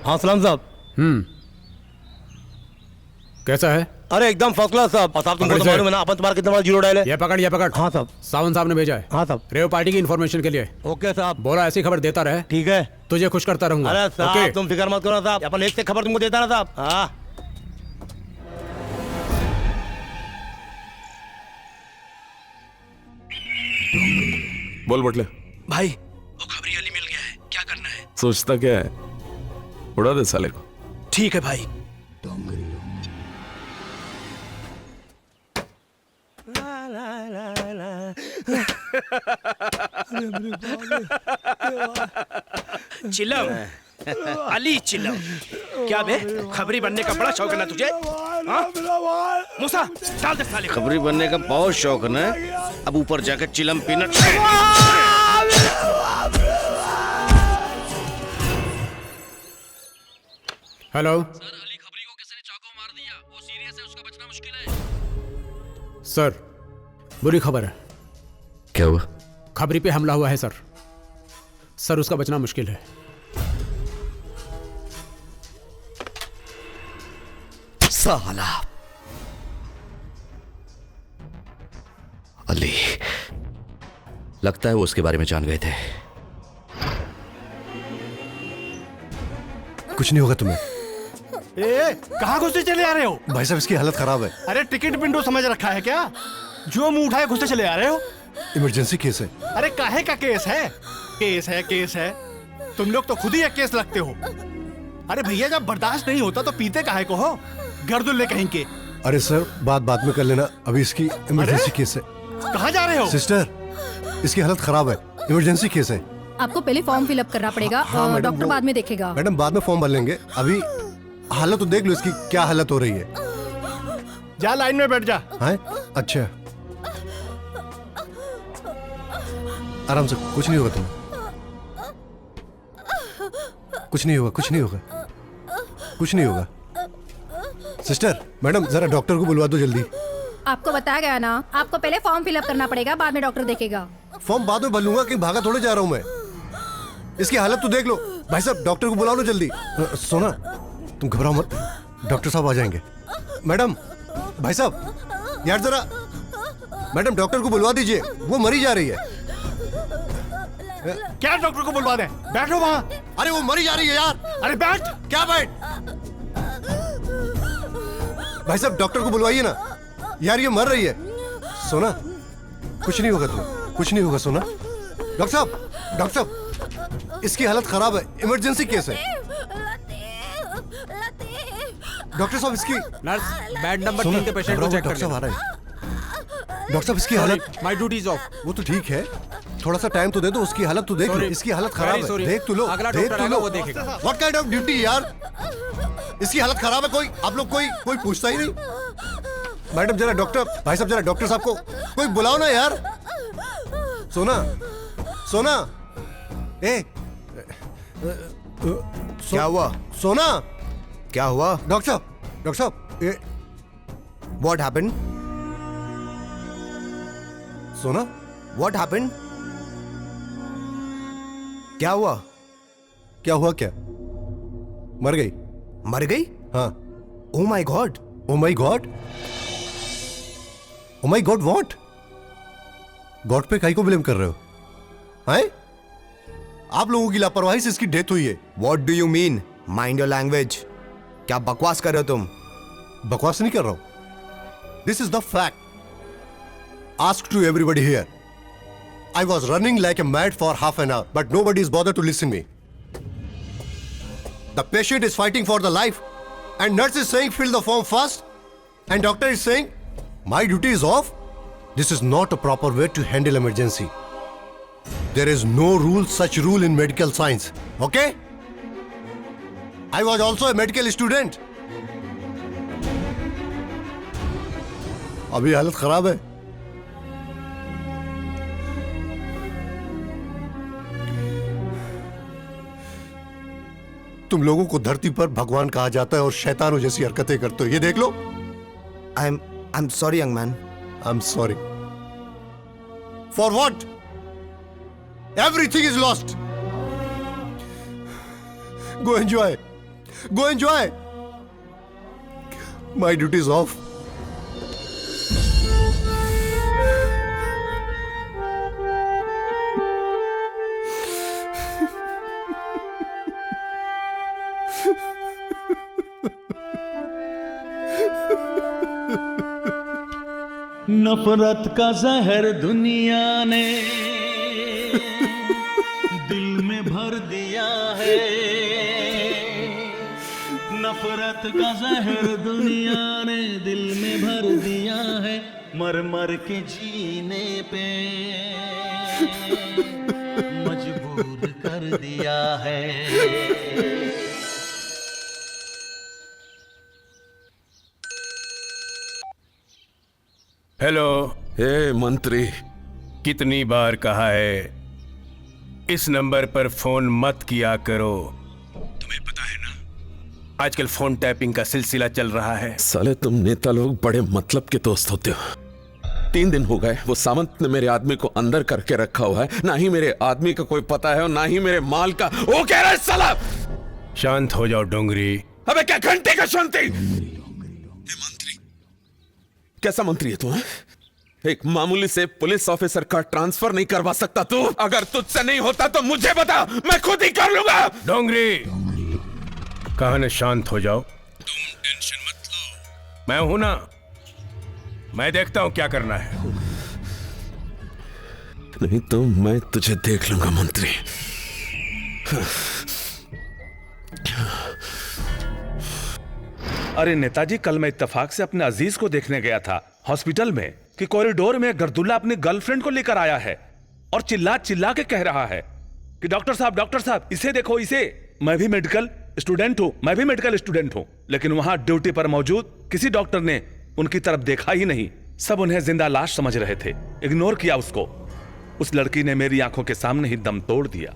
हाँ सलाम साहब। कैसा है? अरे एकदम फर्स्ट क्लास साहब। और साहब तुमको तो मालूम है ना अपन तुम्हारा कितना बड़ा जीरो डायल है। ये पकड़। हाँ साहब। सावंत साहब ने भेजा है। हाँ साहब। रेव पार्टी की इन्फॉर्मेशन के लिए। ओके साहब। बोला ऐसी खबर देता रहे। ठीक है। तुझे खुश करता रहूंगा। अरे साहब ओके? तुम फिक्र मत करो साहब, अपन एक से खबर तुमको देता ना साहब। हाँ बोल बटले। भाई वो खबरी अली मिल गया है, क्या करना है? सोचता क्या है, उड़ा दे साले को। ठीक है भाई। चिलम, अली चिलम, क्या बे खबरी बनने का बड़ा शौक है ना तुझे? मूसा डाल दे साले। खबरी बनने का बहुत शौक है ना, अब ऊपर जाकर चिलम पीना। हेलो सर, बुरी खबर है। क्या हुआ? खबरी पे हमला हुआ है सर। सर उसका बचना मुश्किल है। साला अली, लगता है वो उसके बारे में जान गए थे। कुछ नहीं होगा तुम्हें। कहाँ घुसते चले आ रहे हो? भाई साहब इसकी हालत खराब है। अरे टिकट विंडो समझ रखा है क्या? जो मुंह उठाए घुसते चले आ रहे हो? इमरजेंसी केस है। अरे काहे का केस है? केस है तुम लोग तो खुद ही एक केस लगते हो। अरे भैया जब बर्दाश्त नहीं होता तो पीते काहे को हो? गर्दुल्ले कहीं के। अरे सर बात में कर लेना, अभी इसकी इमरजेंसी केस है। कहाँ जा रहे हो? सिस्टर इसकी हालत खराब है, इमरजेंसी केस है। आपको पहले फॉर्म फिलअप करना पड़ेगा। हाँ, डॉक्टर बाद में देखेगा। मैडम बाद में फॉर्म भर लेंगे, अभी हालत तो देख लो इसकी क्या हालत हो रही है। जा लाइन में बैठ जा। हाँ अच्छा, आराम से, कुछ नहीं होगा तुम्हें, कुछ नहीं होगा। सिस्टर मैडम जरा डॉक्टर को बुलवा दो जल्दी। आपको बताया गया ना, आपको पहले फॉर्म फिलअप करना पड़ेगा, बाद में डॉक्टर देखेगा। फॉर्म बाद में भर लूंगा, कि भागा थोड़े जा रहा हूं मैं। इसकी हालत तो देख लो। भाई साहब डॉक्टर को बुला लो जल्दी। सोना तुम घबराओ मत, डॉक्टर साहब आ जाएंगे। मैडम, भाई साहब यार जरा, मैडम डॉक्टर को बुलवा दीजिए, वो मरी जा रही है। क्या डॉक्टर को बुलवा दे? बैठो वहाँ। अरे वो मरी जा रही है यार। अरे बैठ। क्या बैठ? भाई साहब डॉक्टर को बुलवाइए ना यार, ये मर रही है। सोना कुछ नहीं होगा तुम्हें, कुछ नहीं होगा सोना। डॉक्टर साहब इसकी हालत खराब है, इमरजेंसी केस है। डॉक्टर साहब इसकी नर्स बेड नंबर 3 के पेशेंट को चेक कर। डॉक्टर साहब आ रहे हैं। डॉक्टर साहब इसकी हालत, माय ड्यूटी इज ऑफ। वो तो ठीक है, थोड़ा सा टाइम तो दे दो, उसकी हालत तो देख लो। इसकी हालत खराब है, देख तो लो। अगला डॉक्टर आएगा वो देखेगा। व्हाट काइंड ऑफ ड्यूटी यार, इसकी हालत खराब है। कोई आप लोग कोई पूछता ही नहीं। मैडम जरा डॉक्टर, भाई साहब जरा डॉक्टर साहब को कोई बुलाओ ना यार। सोना ए क्या हुआ? सोना क्या हुआ? डॉक्टर साहब What happened? सोना What happened? क्या हुआ? क्या मर गई? हाँ। Oh my God! Oh my God? Oh my God what? God पे काई को ब्लेम कर रहे हो? हैं? आप लोगों की लापरवाही से इसकी डेथ हुई है। What do you mean? Mind your language. क्या बकवास कर रहे हो तुम? बकवास नहीं कर रहा हूं। This is the fact. Ask to everybody here. I was running like a mad for half an hour, but nobody is bothered to listen me. The patient is fighting for the life, and nurse is saying fill the form fast, and doctor is saying my duty is off. This is not a proper way to handle emergency. There is no such rule in medical science. Okay? I was also a medical student. अभी हालत खराब है। तुम लोगों को धरती पर भगवान कहा जाता है और शैतानों जैसी हरकतें करते हो। ये देख लो। I am sorry young man. I am sorry for what? Everything is lost. Go enjoy, go enjoy. My duty is off. नफरत का जहर दुनिया ने दिल में भर दिया है। नफरत का जहर दुनिया ने दिल में भर दिया है। मर मर के जीने पे मजबूर कर दिया है। हेलो। हे मंत्री, कितनी बार कहा है इस नंबर पर फोन मत किया करो। तुम्हें पता है ना आजकल फोन टैपिंग का सिलसिला चल रहा है। साले तुम नेता लोग बड़े मतलब के दोस्त होते हो। 3 दिन हो गए वो सावंत ने मेरे आदमी को अंदर करके रखा हुआ है। ना ही मेरे आदमी का कोई पता है और ना ही मेरे माल का। वो कह रहा है साला। शांत हो जाओ डोंगरी। अबे क्या घंटे का शांति? कैसा मंत्री है तू? एक मामूली से पुलिस ऑफिसर का ट्रांसफर नहीं करवा सकता तू? अगर तुझसे नहीं होता तो मुझे बता, मैं खुद ही कर लूंगा। डोंगरी कहा ना शांत हो जाओ। तुम टेंशन मत लो, मैं हूं ना। मैं देखता हूं क्या करना है। नहीं तो मैं तुझे देख लूंगा मंत्री। अरे नेताजी, कल मैं इत्तेफाक से अपने अजीज को देखने गया था हॉस्पिटल में कि कॉरिडोर में गर्दुल्ला अपनी गर्लफ्रेंड को लेकर आया है और चिल्ला चिल्ला के कह रहा है कि डॉक्टर साहब इसे देखो, इसे। मैं भी मेडिकल स्टूडेंट हूं, लेकिन वहां ड्यूटी पर मौजूद किसी डॉक्टर ने उनकी तरफ देखा ही नहीं। सब उन्हें जिंदा लाश समझ रहे थे, इग्नोर किया उसको। उस लड़की ने मेरी आंखों के सामने ही दम तोड़ दिया।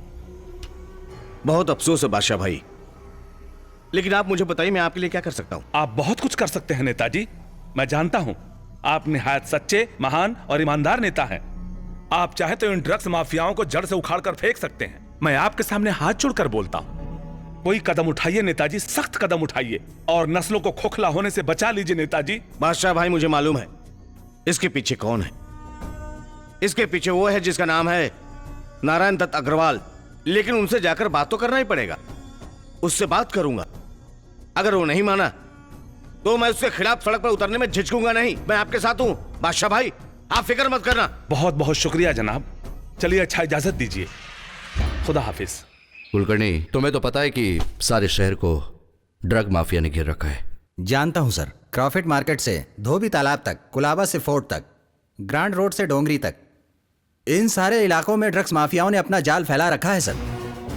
बहुत अफसोस है बादशाह भाई, लेकिन आप मुझे बताइए मैं आपके लिए क्या कर सकता हूं? आप बहुत कुछ कर सकते हैं नेताजी। मैं जानता हूं आप निहायत सच्चे, महान और ईमानदार नेता हैं। आप चाहे तो इन ड्रग्स माफियाओं को जड़ से उखाड़ कर फेंक सकते हैं। मैं आपके सामने हाथ जोड़कर बोलता हूं, कोई कदम उठाइए नेताजी, सख्त कदम उठाइए और नस्लों को खोखला होने से बचा लीजिए नेताजी। बादशाह भाई, मुझे मालूम है इसके पीछे कौन है। इसके पीछे वो है जिसका नाम है नारायण दत्त अग्रवाल। लेकिन उनसे जाकर बात तो करना ही पड़ेगा। उससे बात करूंगा, अगर वो नहीं माना तो मैं उसके खिलाफ सड़क पर उतरने में झिझकूंगा नहीं। मैं आपके साथ हूं बादशाह भाई, आप फिक्र मत करना। बहुत बहुत शुक्रिया जनाब। चलिए अच्छा, इजाजत दीजिए। खुदा हाफिज। कुलकर्णी, तुम्हें तो पता है कि सारे शहर को ड्रग माफिया ने घेर रखा है। जानता हूं सर। क्रॉफिट मार्केट से धोबी तालाब तक, कुलाबा से फोर्ट तक, ग्रांड रोड से डोंगरी तक, इन सारे इलाकों में ड्रग्स माफियाओं ने अपना जाल फैला रखा है सर।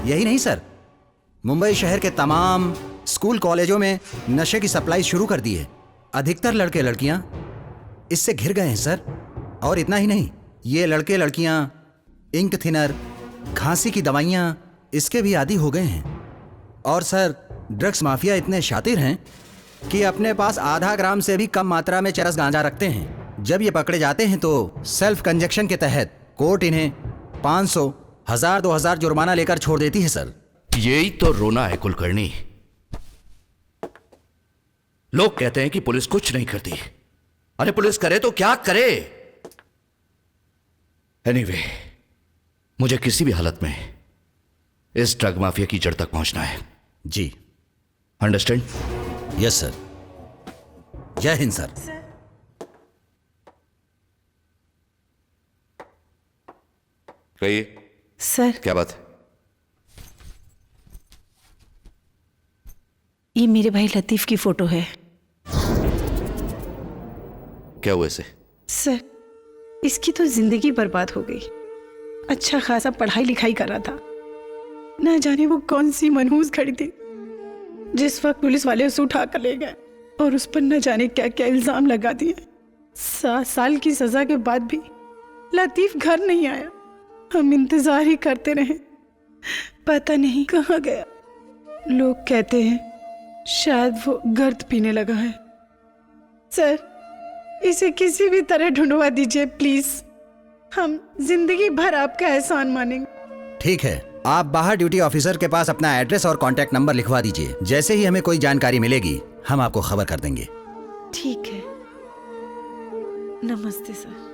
यही नहीं सर, मुंबई शहर के तमाम स्कूल कॉलेजों में नशे की सप्लाई शुरू कर दी है। अधिकतर लड़के लड़कियां इससे घिर गए हैं सर। और इतना ही नहीं, ये लड़के लड़कियां इंक थिनर, खांसी की दवाइयां इसके भी आदी हो गए हैं। और सर, ड्रग्स माफिया इतने शातिर हैं कि अपने पास आधा ग्राम से भी कम मात्रा में चरस गांजा रखते हैं। जब ये पकड़े जाते हैं तो सेल्फ कंजक्शन के तहत कोर्ट इन्हें 500, 1000, 2000 जुर्माना लेकर छोड़ देती है सर। यही तो रोना है कुलकर्णी। लोग कहते हैं कि पुलिस कुछ नहीं करती। अरे पुलिस करे तो क्या करे? एनीवे, मुझे किसी भी हालत में इस ड्रग माफिया की जड़ तक पहुंचना है। जी। अंडरस्टैंड? Yes sir. जय हिंद सर। कहिए सर। क्या बात है? ये मेरे भाई लतीफ की फोटो है। क्या हुआ इसे? सर, इसकी तो जिंदगी बर्बाद हो गई। अच्छा खासा पढ़ाई लिखाई कर रहा था, ना जाने वो कौन सी मनहूस खड़ी थी जिस वक्त पुलिस वाले उसे उठा कर ले गए और उस पर न जाने क्या क्या इल्जाम लगा दिए। 7 साल की सजा के बाद भी लतीफ घर नहीं आया। हम इंतजार ही करते रहे, पता नहीं कहाँ गया। लोग कहते हैं शायद वो गर्द पीने लगा है। सर, इसे किसी भी तरह ढूंढवा दीजिए प्लीज। हम जिंदगी भर आपका एहसान मानेंगे। ठीक है, आप बाहर ड्यूटी ऑफिसर के पास अपना एड्रेस और कॉन्टैक्ट नंबर लिखवा दीजिए। जैसे ही हमें कोई जानकारी मिलेगी हम आपको खबर कर देंगे। ठीक है, नमस्ते सर।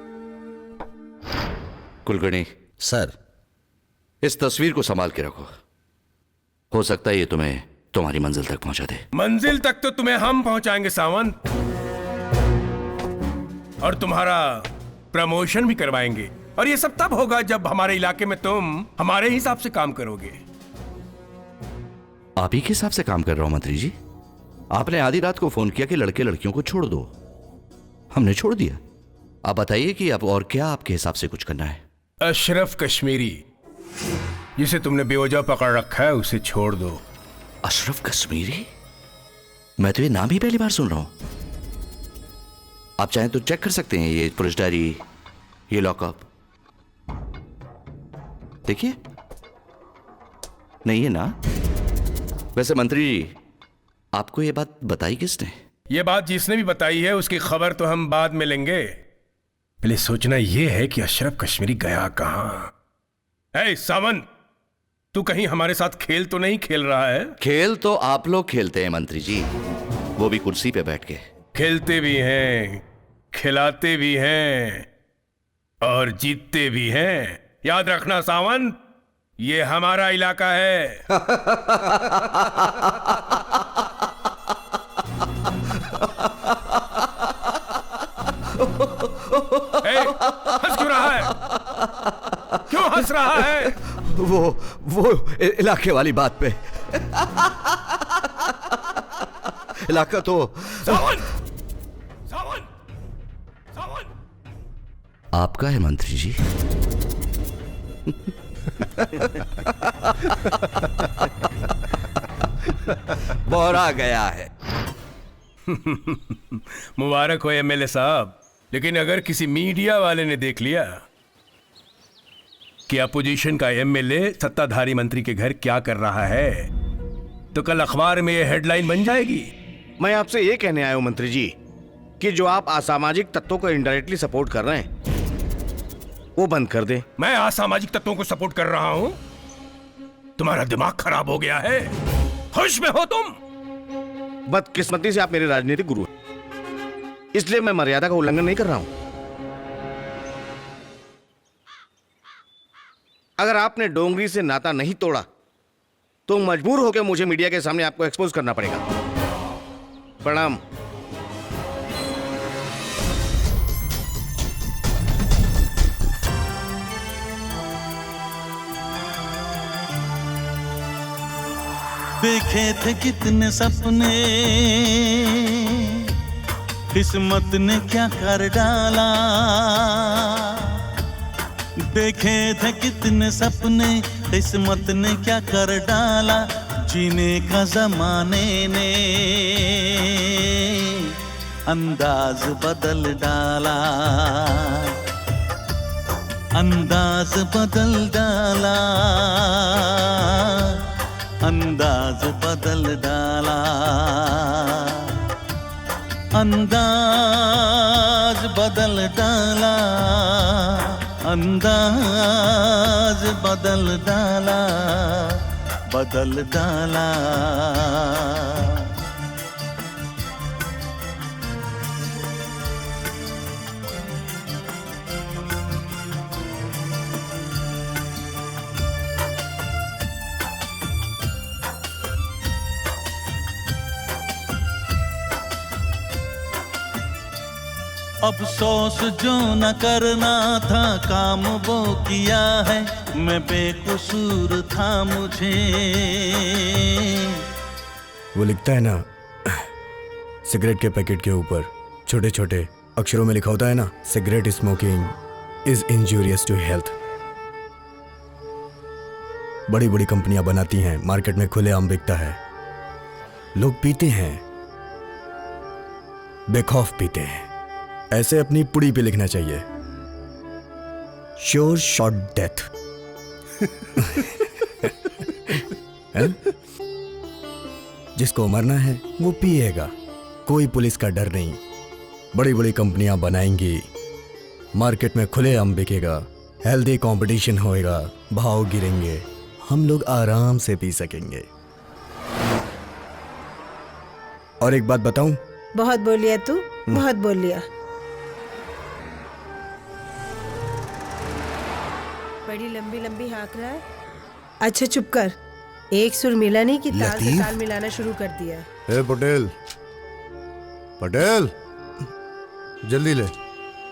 कुलकर्णी सर, इस तस्वीर को संभाल के रखो। हो सकता है ये तुम्हें तुम्हारी मंजिल तक पहुंचा दे। मंजिल तक तो तुम्हें हम पहुंचाएंगे सावंत, और तुम्हारा प्रमोशन भी करवाएंगे। और ये सब तब होगा जब हमारे इलाके में तुम हमारे हिसाब से काम करोगे। आप ही के हिसाब से काम कर रहा हूं मंत्री जी। आपने आधी रात को फोन किया कि लड़के लड़कियों को छोड़ दो, हमने छोड़ दिया। आप बताइए कि अब और क्या आपके हिसाब से कुछ करना है। अशरफ कश्मीरी, जिसे तुमने बेवजह पकड़ रखा है, उसे छोड़ दो। अशरफ कश्मीरी? मैं तो ये नाम ही पहली बार सुन रहा हूं। आप चाहें तो चेक कर सकते हैं ये पुलिस डायरी, ये लॉकअप। देखिए, नहीं है ना? वैसे मंत्री जी, आपको ये बात बताई किसने? ये बात जिसने भी बताई है उसकी खबर तो हम बाद में लेंगे। पहले सोचना यह है कि अशरफ कश्मीरी गया कहां। ए सावंत, तू कहीं हमारे साथ खेल तो नहीं खेल रहा है? खेल तो आप लोग खेलते हैं मंत्री जी, वो भी कुर्सी पे बैठ के। खेलते भी हैं, खिलाते भी हैं और जीतते भी हैं। याद रखना सावंत, ये हमारा इलाका है। हंस क्यों रहा है? क्यों हंस रहा है? वो इलाके वाली बात पे। इलाका तो आपका है मंत्री जी। बोरा गया है। मुबारक हो एमएलए साहब, लेकिन अगर किसी मीडिया वाले ने देख लिया कि अपोजिशन का एमएलए सत्ताधारी मंत्री के घर क्या कर रहा है, तो कल अखबार में यह हेडलाइन बन जाएगी। मैं आपसे यह कहने आया हूं मंत्री जी कि जो आप असामाजिक तत्वों को इनडायरेक्टली सपोर्ट कर रहे हैं वो बंद कर दें। मैं असामाजिक तत्वों को सपोर्ट कर रहा हूं? तुम्हारा दिमाग खराब हो गया है? होश में हो तुम? बदकिस्मती से आप मेरे राजनीतिक गुरु हैं, इसलिए मैं मर्यादा का उल्लंघन नहीं कर रहा हूं। अगर आपने डोंगरी से नाता नहीं तोड़ा तो मजबूर होकर मुझे मीडिया के सामने आपको एक्सपोज करना पड़ेगा। प्रणाम। देखे थे कितने सपने, किस्मत ने क्या कर डाला। देखे थे कितने सपने, किस्मत ने क्या कर डाला। जीने का जमाने ने अंदाज बदल डाला, अंदाज बदल डाला, अंदाज बदल डाला, अंदाज बदल डाला, अंदाज बदल डाला, बदल डाला। अफसोस जो न करना था काम वो किया है, मैं बेकसूर था मुझे। वो लिखता है ना सिगरेट के पैकेट के ऊपर छोटे छोटे अक्षरों में लिखा होता है ना, cigarette smoking is injurious to health. बड़ी बड़ी कंपनियां बनाती हैं, मार्केट में खुलेआम बिकता है, लोग पीते हैं, बेखौफ पीते हैं। ऐसे अपनी पुड़ी पे लिखना चाहिए, श्योर शॉट डेथ। जिसको मरना है वो पिएगा, कोई पुलिस का डर नहीं। बड़ी बड़ी कंपनियां बनाएंगी, मार्केट में खुलेआम बिकेगा, हेल्दी कंपटीशन होएगा, भाव गिरेंगे, हम लोग आराम से पी सकेंगे। और एक बात बताऊं? बहुत बोलिया तू, बहुत बोलिया। बड़ी लंबी लंबी हाँक रहा है। अच्छा चुप कर, एक सुर मिला नहीं कि ताल से ताल मिलाना शुरू कर दिया। ए पटेल, पटेल जल्दी ले,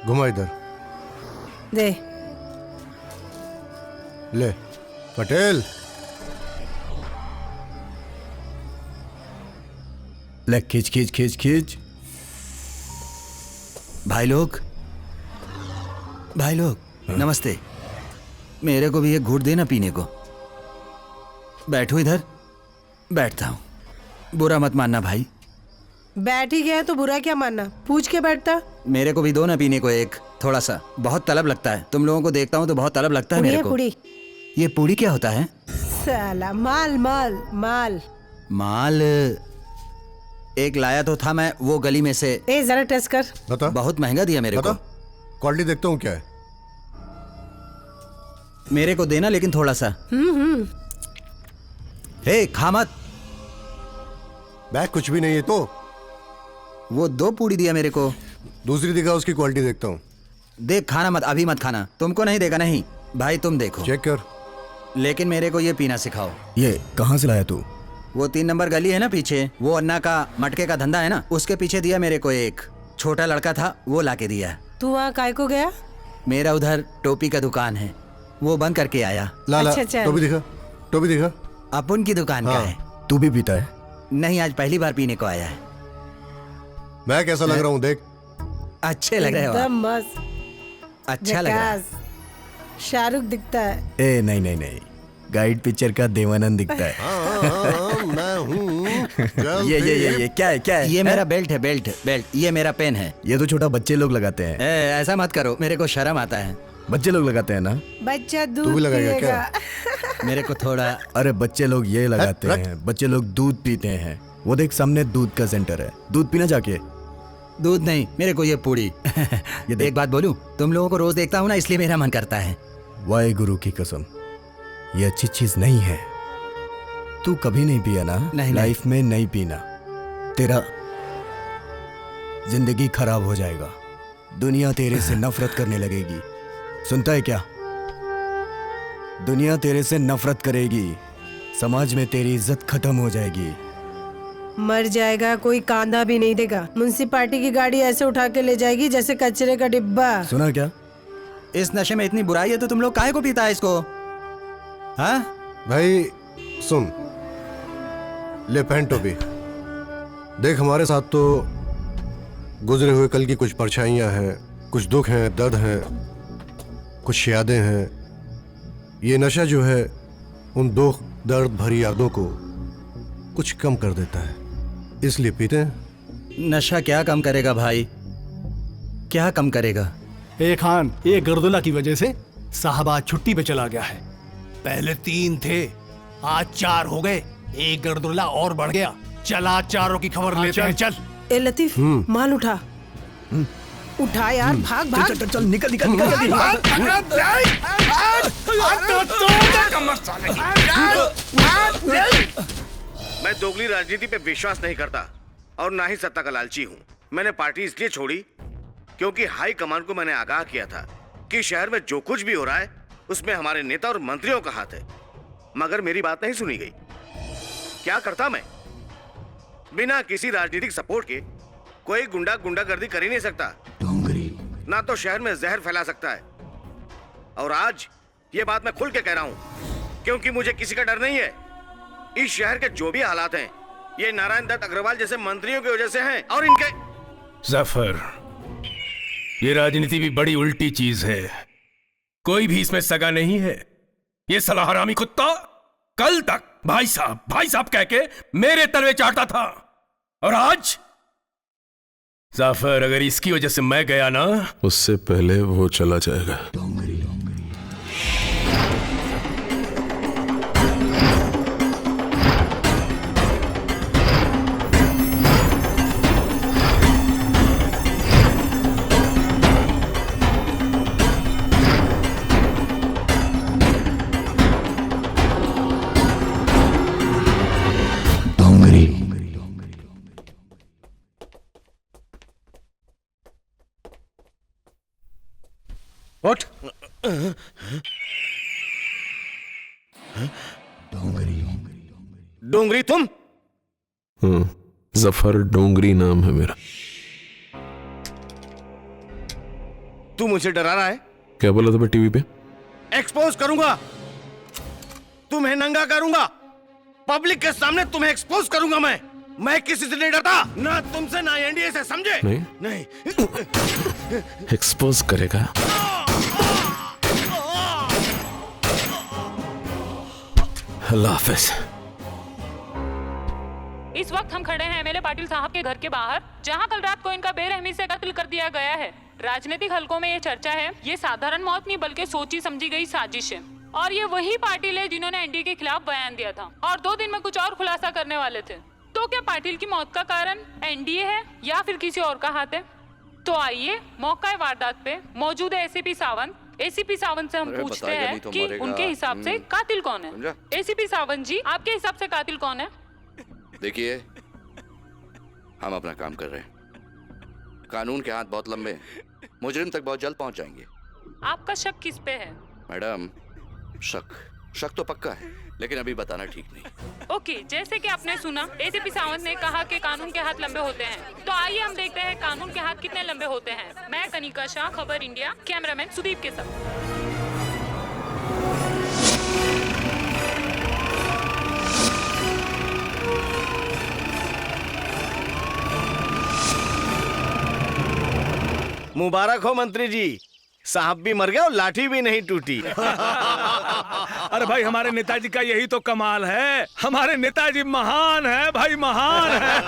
घुमा इधर। दे ले पटेल। ले खींच खींच खींच खींच। भाई लोग नमस्ते। मेरे को भी एक घूंट देना पीने को। बैठो इधर। बैठता हूँ, बुरा मत मानना भाई। बैठ ही गया तो बुरा क्या मानना, पूछ के बैठता। मेरे को भी दो ना पीने को एक, थोड़ा सा। बहुत तलब लगता है, तुम लोगों को देखता हूँ तो बहुत तलब लगता है मेरे को। पुड़ी। ये पूड़ी क्या होता है? साला माल माल माल माल। एक लाया तो था मैं वो गली में से। ए जरा टेस्ट कर। बता। बहुत महंगा दिया मेरे को। क्वालिटी देखता हूँ क्या है। मेरे को देना लेकिन थोड़ा सा। हे खा मत। बैग कुछ भी नहीं है तो। वो दो पूड़ी दिया मेरे को। दूसरी दिखा, उसकी क्वालिटी देखता हूँ। देख, खाना मत, अभी मत खाना। तुमको नहीं देगा। नहीं भाई तुम देखो, चेक कर। लेकिन मेरे को ये पीना सिखाओ। ये कहाँ से लाया तू? वो 3 नंबर गली है ना पीछे, वो अन्ना का मटके का धंधा है ना, उसके पीछे दिया मेरे को। एक छोटा लड़का था, वो लाके दिया। तू वहाँ काय को गया? मेरा उधर टोपी का दुकान है, वो बंद करके आया। लाला, टोपी दिखा, टोपी दिखा। अपन की दुकान का है। तू भी पीता है? नहीं, आज पहली बार पीने को आया है। मैं कैसा लग रहा हूँ देख। अच्छे लग रहे हो। एकदम मस्त, अच्छा लग रहा है। शाहरुख दिखता है। ए नहीं नहीं नहीं, गाइड पिक्चर का देवानंद दिखता है। मैं हूँ। ये क्या है, क्या है? ये मेरा बेल्ट है, बेल्ट। ये मेरा पेन है। ये तो छोटा बच्चे लोग लगाते हैं। ऐसा मत करो, मेरे को शर्म आता है। बच्चे लोग लगाते हैं ना? बच्चा दूध तू भी लगाएगा क्या? मेरे को थोड़ा। अरे बच्चे लोग ये लगाते हैं, बच्चे लोग दूध पीते हैं। वो देख सामने दूध का सेंटर है, दूध पीना जाके। दूध नहीं, मेरे को ये पूड़ी। ये एक बात बोलूं, तुम लोगों को रोज देखता हूँ ना, इसलिए मेरा मन करता है। वाहे गुरु की कसम, ये अच्छी चीज नहीं है। तू कभी नहीं पिया ना? नहीं, लाइफ में नहीं पीना, तेरा जिंदगी खराब हो जाएगा। दुनिया तेरे से नफरत करने लगेगी। सुनता है क्या? दुनिया तेरे से नफरत करेगी, समाज में तेरी इज्जत खत्म हो जाएगी। मर जाएगा, कोई कांधा भी नहीं देगा। म्युनिसिपालिटी की गाड़ी ऐसे उठा के ले जाएगी जैसे कचरे का डिब्बा। सुना क्या? इस नशे में इतनी बुराई है तो तुम लोग काहे को पीता है इसको? हाँ भाई सुन, ले पहन टोपी। देख, हमारे साथ तो गुजरे हुए कल की कुछ परछाइयां हैं, कुछ दुख हैं, दर्द हैं, कुछ यादें हैं। ये नशा जो है उन दुख दर्द भरी यादों को कुछ कम कर देता है, इसलिए पीते हैं। नशा क्या कम करेगा भाई, क्या कम करेगा? ए खान, ये गर्दुला की वजह से साहब आज छुट्टी पे चला गया है। पहले 3 थे, आज 4 हो गए। एक गर्दुला और बढ़ गया। चला चारों की खबर लेते हैं। चल। ए लतीफ, माल उठा। उठा यार, भाग भाग। चल चल चल, निकल निकल निकल जल्दी। मैं दोगली राजनीति पे विश्वास नहीं करता और ना ही सत्ता का लालची हूँ। मैंने पार्टी इसलिए छोड़ी क्योंकि हाई कमान को मैंने आगाह किया था कि शहर में जो कुछ भी हो रहा है उसमें हमारे नेता और मंत्रियों का हाथ है, मगर मेरी बात नहीं सुनी गई। क्या करता मैं? बिना किसी राजनीतिक सपोर्ट के कोई गुंडागर्दी कर ही नहीं सकता, ना तो शहर में जहर फैला सकता है। और आज ये बात मैं खुल के कह रहा हूं क्योंकि मुझे किसी का डर नहीं है। इस शहर के जो भी हालात हैं ये नारायण दत्त अग्रवाल जैसे मंत्रियों की वजह से हैं और इनके। जफर, ये राजनीति भी बड़ी उल्टी चीज है। कोई भी इसमें सगा नहीं है। ये साला हरामी कुत्ता कल तक भाई साहब कह के मेरे तलवे चाटता था, और आज जाफर अगर इसकी वजह से मैं गया ना, उससे पहले वो चला जाएगा। उठ। डोंगरी तुम? जफर डोंगरी नाम है मेरा। तू मुझे डरा रहा है? क्या बोला था मैं टीवी पे? एक्सपोज करूंगा, तुम्हें नंगा करूंगा, पब्लिक के सामने तुम्हें एक्सपोज करूंगा। मैं किसी से नहीं डरता, ना तुमसे ना एनडीए से, समझे? नहीं। एक्सपोज करेगा? अल्लाह हाफिज। इस वक्त हम खड़े हैं एमएलए पाटिल साहब के घर के बाहर, जहां कल रात को इनका बेरहमी से कत्ल कर दिया गया है। राजनीतिक हलकों में ये चर्चा है ये साधारण मौत नहीं बल्कि सोची समझी गई साजिश है। और ये वही पाटिल है जिन्होंने एनडीए के खिलाफ बयान दिया था और 2 दिन में कुछ और खुलासा करने वाले थे। तो क्या पाटिल की मौत का कारण एनडीए है या फिर किसी और का हाथ है? तो आइए मौका वारदात पे मौजूद है एसीपी सावंत से हम पूछते हैं कि उनके हिसाब से कातिल कौन है। एसीपी सावंत जी, आपके हिसाब से कातिल कौन है? देखिए, हम अपना काम कर रहे हैं, कानून के हाथ बहुत लंबे हैं, मुजरिम तक बहुत जल्द पहुंच जाएंगे। आपका शक किस पे है? मैडम, शक तो पक्का है, लेकिन अभी बताना ठीक नहीं। ओके, जैसे कि आपने सुना एसीपी सावंत ने कहा कि कानून के हाथ लंबे होते हैं, तो आइए हम देखते हैं कानून के हाथ कितने लंबे होते हैं। मैं कनिका शाह, खबर इंडिया, कैमरामैन सुदीप के साथ। मुबारक हो मंत्री जी, साहब भी मर गया और लाठी भी नहीं टूटी। अरे भाई, हमारे नेताजी का यही तो कमाल है, हमारे नेताजी महान है भाई, महान है।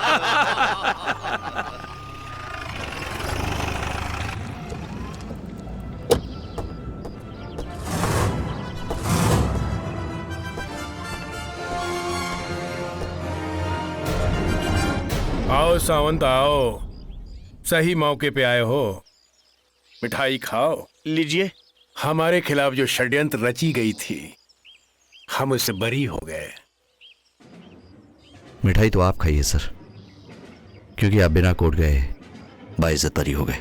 आओ सावंत आओ, सही मौके पे आए हो। मिठाई खाओ। लीजिए। हमारे खिलाफ जो षड्यंत्र रची गई थी, हम उससे बरी हो गए। मिठाई तो आप खाइए सर, क्योंकि आप बिना कोर्ट गए बाइज्जत बरी हो गए।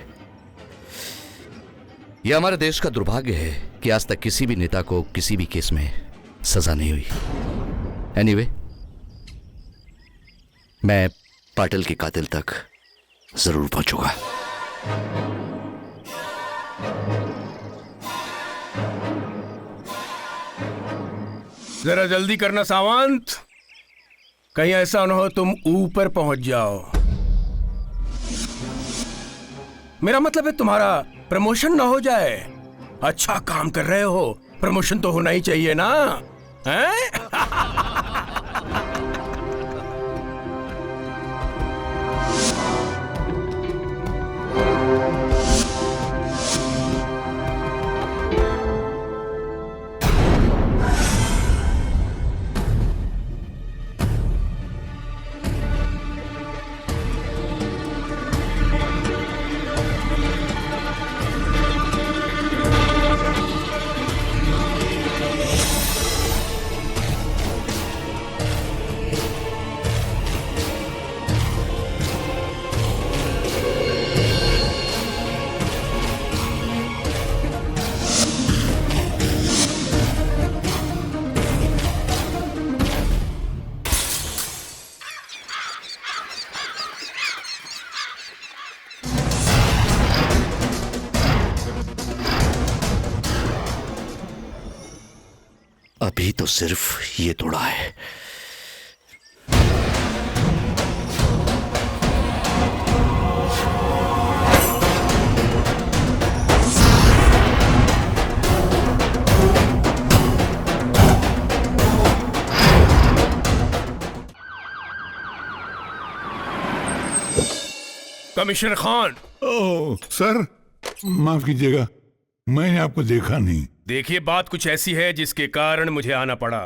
यह हमारे देश का दुर्भाग्य है कि आज तक किसी भी नेता को किसी भी केस में सजा नहीं हुई। एनीवे, मैं पाटिल के कातिल तक जरूर पहुंचूंगा। जरा जल्दी करना सावंत, कहीं ऐसा न हो तुम ऊपर पहुंच जाओ। मेरा मतलब है तुम्हारा प्रमोशन ना हो जाए। अच्छा काम कर रहे हो, प्रमोशन तो होना ही चाहिए ना, हैं? अभी तो सिर्फ ये तोड़ा है। कमिश्नर खान। ओह सर, माफ कीजिएगा, मैंने आपको देखा नहीं। देखिए, बात कुछ ऐसी है जिसके कारण मुझे आना पड़ा।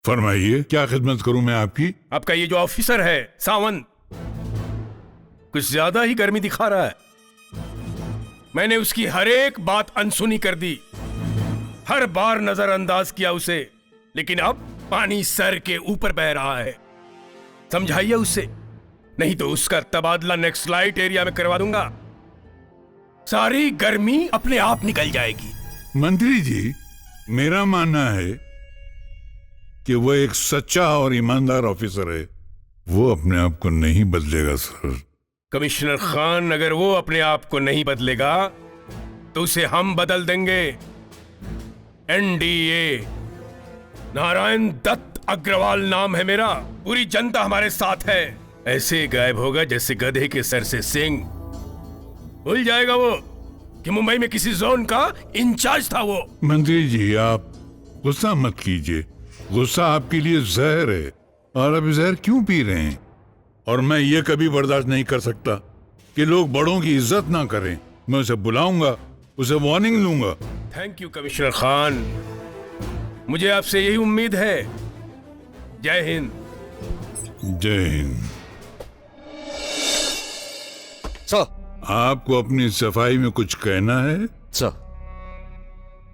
फरमाइए, क्या खिदमत करूं मैं आपकी? आपका ये जो ऑफिसर है सावंत, कुछ ज्यादा ही गर्मी दिखा रहा है। मैंने उसकी हर एक बात अनसुनी कर दी, हर बार नजरअंदाज किया उसे, लेकिन अब पानी सर के ऊपर बह रहा है। समझाइए उससे, नहीं तो उसका तबादला नेक्स्ट लाइट एरिया में करवा दूंगा। सारी गर्मी अपने आप निकल जाएगी। मंत्री जी, मेरा मानना है कि वो एक सच्चा और ईमानदार ऑफिसर है। वो अपने आप को नहीं बदलेगा सर। कमिश्नर खान, अगर वो अपने आप को नहीं बदलेगा तो उसे हम बदल देंगे। एनडीए, नारायण दत्त अग्रवाल नाम है मेरा। पूरी जनता हमारे साथ है। ऐसे गायब होगा जैसे गधे के सर से सिंग। भूल जाएगा वो कि मुंबई में किसी जोन का इंचार्ज था वो। मंत्री जी, आप गुस्सा मत कीजिए। गुस्सा आपके लिए जहर है और आप जहर क्यों पी रहे हैं? और मैं ये कभी बर्दाश्त नहीं कर सकता कि लोग बड़ों की इज्जत ना करें। मैं उसे बुलाऊंगा, उसे वार्निंग लूंगा। थैंक यू कमिश्नर खान, मुझे आपसे यही उम्मीद है। जय हिंद। जय हिंद। सर, आपको अपनी सफाई में कुछ कहना है? सर,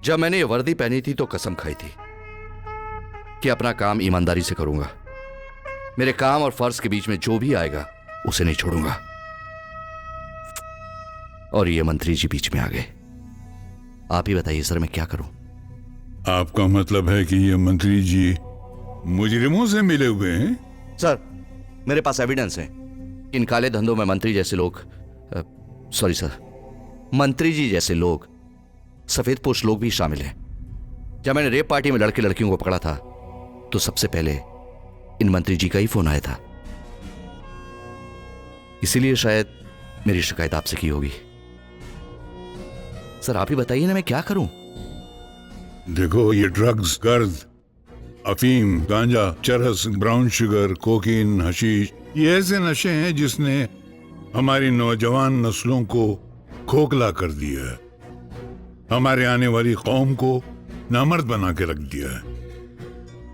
जब मैंने ये वर्दी पहनी थी तो कसम खाई थी कि अपना काम ईमानदारी से करूंगा। मेरे काम और फर्ज के बीच में जो भी आएगा उसे नहीं छोड़ूंगा। और ये मंत्री जी बीच में आ गए। आप ही बताइए सर, मैं क्या करूं? आपका मतलब है कि ये मंत्री जी मुजरिमों से मिले हुए हैं? सर, मेरे पास एविडेंस है। इन काले धंधों में मंत्री जैसे लोग, सॉरी सर, मंत्री जी जैसे लोग, सफेद पोश लोग भी शामिल हैं। जब मैंने रेप पार्टी में लड़के लड़कियों को पकड़ा था तो सबसे पहले इन मंत्री जी का ही फोन आया था। इसीलिए शायद मेरी शिकायत आपसे की होगी। सर, आप ही बताइए ना, मैं क्या करूं? देखो, ये ड्रग्स, गर्द, अफीम, गांजा, चरस, ब्राउन शुगर, कोकीन, हशीश, ये ऐसे नशे हैं जिसने हमारी नौजवान नस्लों को खोखला कर दिया है। हमारे आने वाली कौम को नामर्द बना के रख दिया है।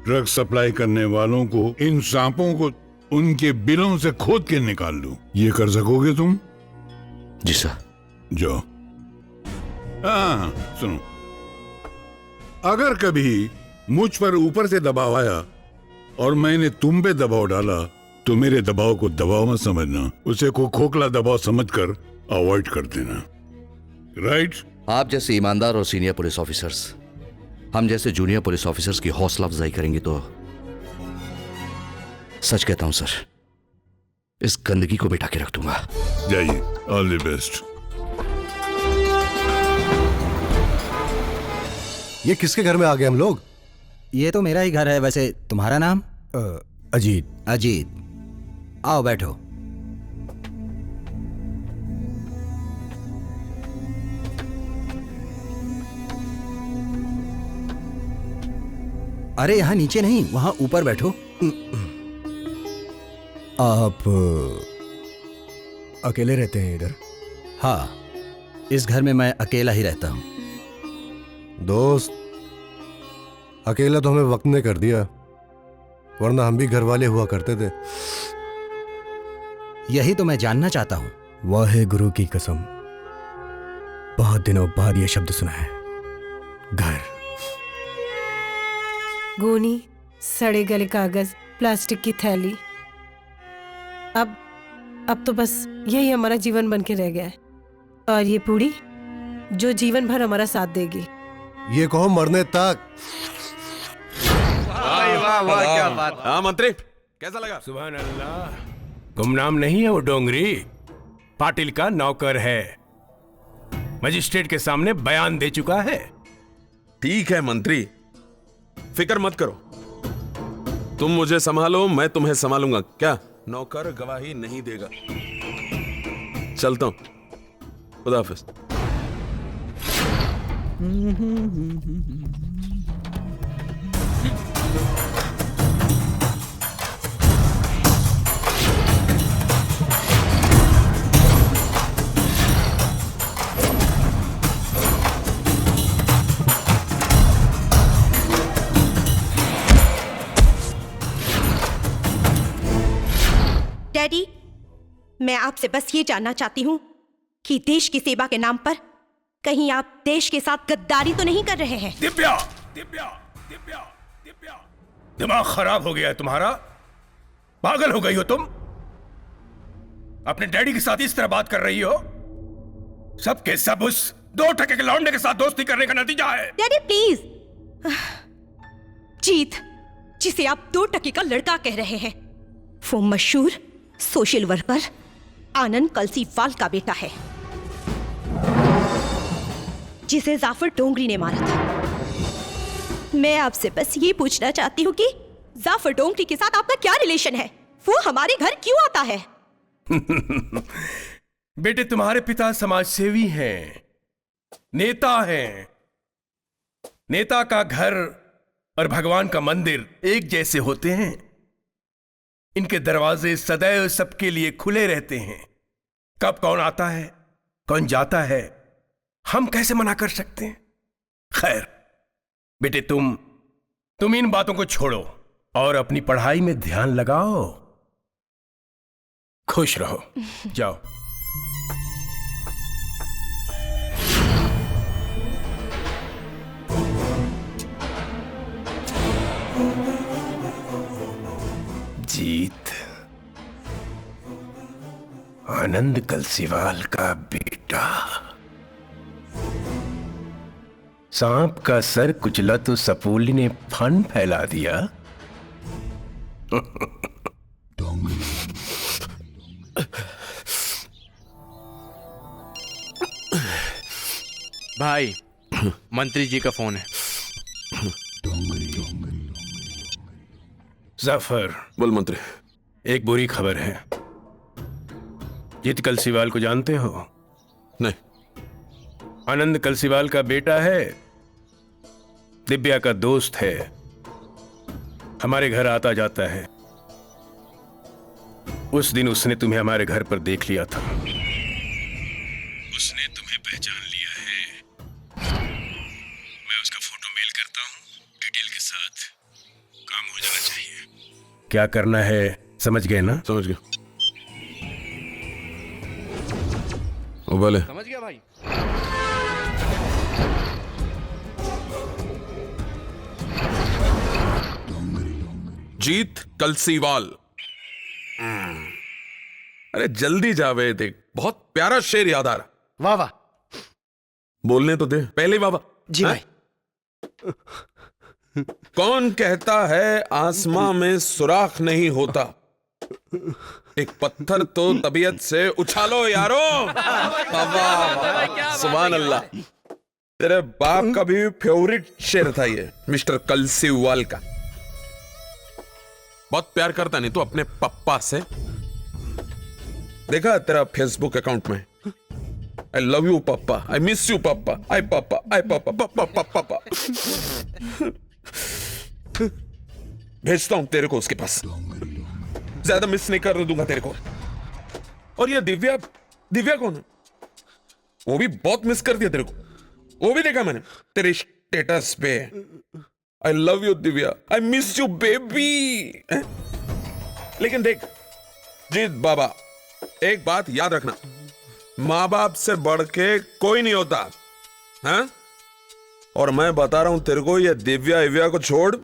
ड्रग सप्लाई करने वालों को, इन सांपों को उनके बिलों से खोद के निकाल लो। ये कर सकोगे तुम? जी सर। जाओ। हाँ, सुनो, अगर कभी मुझ पर ऊपर से दबाव आया और मैंने तुम पे दबाव डाला तो मेरे दबाव को दबाव मत समझना, उसे को खोखला दबाव समझकर अवॉइड कर देना। राइट? आप जैसे ईमानदार और सीनियर पुलिस ऑफिसर्स हम जैसे जूनियर पुलिस ऑफिसर्स की हौसला अफजाई करेंगे तो सच कहता हूं सर, इस गंदगी को मिटा के रख दूंगा। जाइए, ऑल द बेस्ट। ये किसके घर में आ गए हम लोग? ये तो मेरा ही घर है। वैसे तुम्हारा नाम? अजीत। अजीत, आओ बैठो। अरे यहाँ नीचे नहीं, वहां ऊपर बैठो। आप अकेले रहते हैं इधर? हाँ, इस घर में मैं अकेला ही रहता हूं। दोस्त, अकेला तो हमें वक्त ने कर दिया, वरना हम भी घर वाले हुआ करते थे। यही तो मैं जानना चाहता हूं। वाहे गुरु की कसम, बहुत दिनों बाद यह शब्द सुना है, घर। गोनी, सड़े गले कागज, प्लास्टिक की थैली, अब तो बस यही हमारा जीवन बन के रह गया है। और ये पूरी जो जीवन भर हमारा साथ देगी। ये कहो मरने तक। वाह वाह, क्या बात। हाँ मंत्री, कैसा लगा? सुभान अल्लाह। गुमनाम नहीं है वो डोंगरी, पाटिल का नौकर है। मजिस्ट्रेट के सामने बयान दे चुका है। ठीक है मंत्री, फिक्र मत करो। तुम मुझे संभालो, मैं तुम्हें संभालूंगा। क्या नौकर गवाही नहीं देगा? चलता हूं, खुदा हाफिज। डैडी, मैं आपसे बस ये जानना चाहती हूँ कि देश की सेवा के नाम पर कहीं आप देश के साथ गद्दारी तो नहीं कर रहे हैं? दिव्या, दिव्या, दिव्या, दिव्या, दिमाग खराब हो गया है तुम्हारा? पागल हो गई हो तुम? अपने डैडी के साथ इस तरह बात कर रही हो? सबके सब उस 2 टके के लौंडे के साथ दोस्ती करने का नतीजा है। Daddy please. जीत, जिसे आप 2 टके का लड़का कह रहे हैं, वो मशहूर सोशल वर्कर आनंद कलसीवाल का बेटा है, जिसे जाफर डोंगरी ने मारा था। मैं आपसे बस ये पूछना चाहती हूँ कि जाफर डोंगरी के साथ आपका क्या रिलेशन है? वो हमारे घर क्यों आता है? बेटे, तुम्हारे पिता समाज सेवी हैं, नेता हैं। नेता का घर और भगवान का मंदिर एक जैसे होते हैं। इनके दरवाजे सदैव सबके लिए खुले रहते हैं। कब कौन आता है, कौन जाता है, हम कैसे मना कर सकते हैं? खैर बेटे, तुम इन बातों को छोड़ो और अपनी पढ़ाई में ध्यान लगाओ। खुश रहो, जाओ। जीत, आनंद कलसीवाल का बेटा। सांप का सर कुचला तो सपूली ने फन फैला दिया। भाई, मंत्री जी का फोन है। जाफर, बोल मंत्री। एक बुरी खबर है। जीत कलसीवाल को जानते हो? नहीं। आनंद कलसीवाल का बेटा है, दिव्या का दोस्त है, हमारे घर आता जाता है। उस दिन उसने तुम्हें हमारे घर पर देख लिया था। उसने तुम्हें पहचान लिया है। मैं उसका फोटो मेल करता हूं डिटेल के साथ। काम हो जाना चाहिए। क्या करना है समझ गए ना? समझ गया। उबाले। समझ गया भाई। जीत कलसीवाल। अरे जल्दी जावे, देख बहुत प्यारा शेर याद आ रहा। वाह वाह। बोलने तो दे पहले। वाह वाह। जी भाई। कौन कहता है आसमां में सुराख नहीं होता? एक पत्थर तो तबीयत से उछालो यारो। सुभान अल्लाह। तेरे बाप का भी फेवरेट शेर था ये, मिस्टर कलसीवाल का। बहुत प्यार करता नहीं तो अपने पप्पा से? देखा तेरा फेसबुक अकाउंट में, आई लव यू पापा, आई मिस यू पापा, आई पापा, आई पापा, पापा पापा पापा। भेजता हूं तेरे को उसके पास, ज्यादा मिस नहीं कर दूंगा तेरे को। और ये दिव्या, दिव्या कौन है? वो भी बहुत मिस कर दिया तेरे को, वो भी देखा मैंने तेरे स्टेटस पे। I love you Divya, I miss you baby. लेकिन देख जीत बाबा, एक बात याद रखना, मां बाप से बढ़ के कोई नहीं होता, हैं? और मैं बता रहा हूं तेरे को, ये दिव्या को छोड़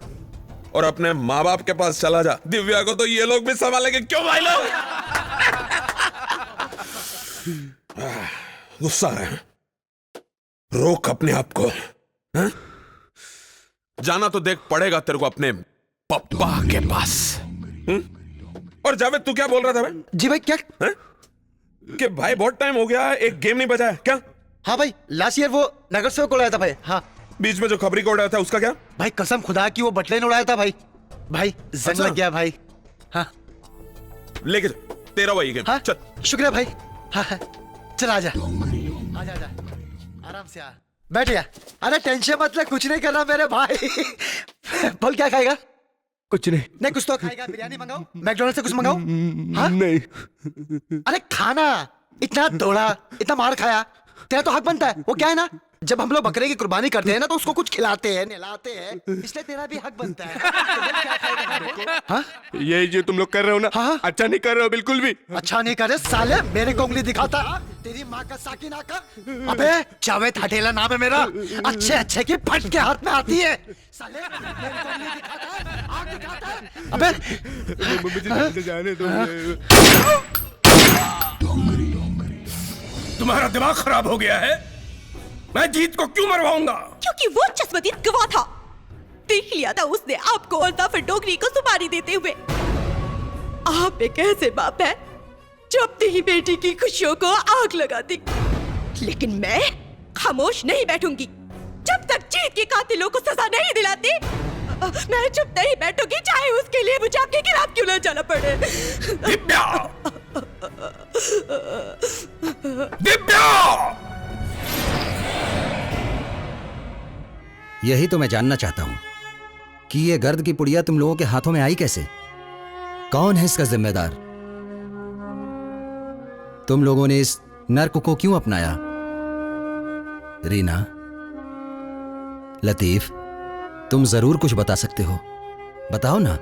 और अपने मां बाप के पास चला जा। दिव्या को तो ये लोग भी संभालेंगे। क्यों भाई लोग? गुस्सा आ रहा है, रोक अपने आप को। हैं? जाना तो देख पड़ेगा तेरे को अपने पप्पा के पास। और जावेद तू क्या बोल रहा था भाई? जी भाई क्या है? कि भाई बहुत टाइम हो गया, एक गेम नहीं बजाया क्या? हाँ भाई, लास्ट ईयर वो नगर सेवक उड़ाया था भाई। हाँ, बीच में जो खबरी को उड़ाया था उसका क्या? भाई कसम खुदा की वो बटले ने उड़ाया था भाई। भाई जंग लग गया भाई। हाँ लेके जा, तेरा वही गेम। हाँ? चल। शुक्रिया भाई। हाँ हाँ चल आजा आजा आराम से आ, बैठ जा। अरे टेंशन मत ले, कुछ नहीं करना मेरे भाई। बोल क्या खाएगा? कुछ नहीं। नहीं कुछ तो खाएगा। बिरयानी मंगाओ, मैकडोनल्ड से कुछ मंगाओ। हाँ? नहीं। अरे खाना, इतना दौड़ा, इतना मार खाया, तेरा तो हक बनता है। वो क्या है ना, जब हम लोग बकरे की कुर्बानी करते हैं ना तो उसको कुछ खिलाते हैं, नहलाते हैं, इसलिए तेरा भी हक बनता है। हाँ? ये जो तुम लोग कर रहे हो ना, हाँ? अच्छा नहीं कर रहे हो बिल्कुल भी। अच्छा नहीं कर रहे साले, मेरे को उंगली दिखाता। तेरी माँ का साकिना का। अबे जावेद हटेला नाम है मेरा, अच्छे अच्छे की फट के हाथ में आती है साले। मेरे को उंगली दिखाता है, आँख दिखाता है। अबे मुझे जाने दो। तुम्हारा दिमाग खराब हो गया है? मैं जीत को क्यों मरवाऊंगा? क्योंकि वो चश्मदीद गवाह था। देख लिया था उसने आपको और जाफर डोगरी को सुपारी देते हुए। आप एक ऐसे बाप है जो अपनी ही बेटी की खुशियों को आग लगा दी। लेकिन मैं खामोश नहीं बैठूंगी जब तक जीत के कातिलों को सजा नहीं दिलाती। मैं चुप नहीं बैठूंगी, चाहे उसके लिए मुझे आपके खिलाफ क्यों ना जाना पड़े। दिव्या! दिव्या! यही तो मैं जानना चाहता हूं कि ये गर्द की पुड़िया तुम लोगों के हाथों में आई कैसे? कौन है इसका जिम्मेदार? तुम लोगों ने इस नर्क को क्यों अपनाया? रीना, लतीफ, तुम जरूर कुछ बता सकते हो, बताओ ना।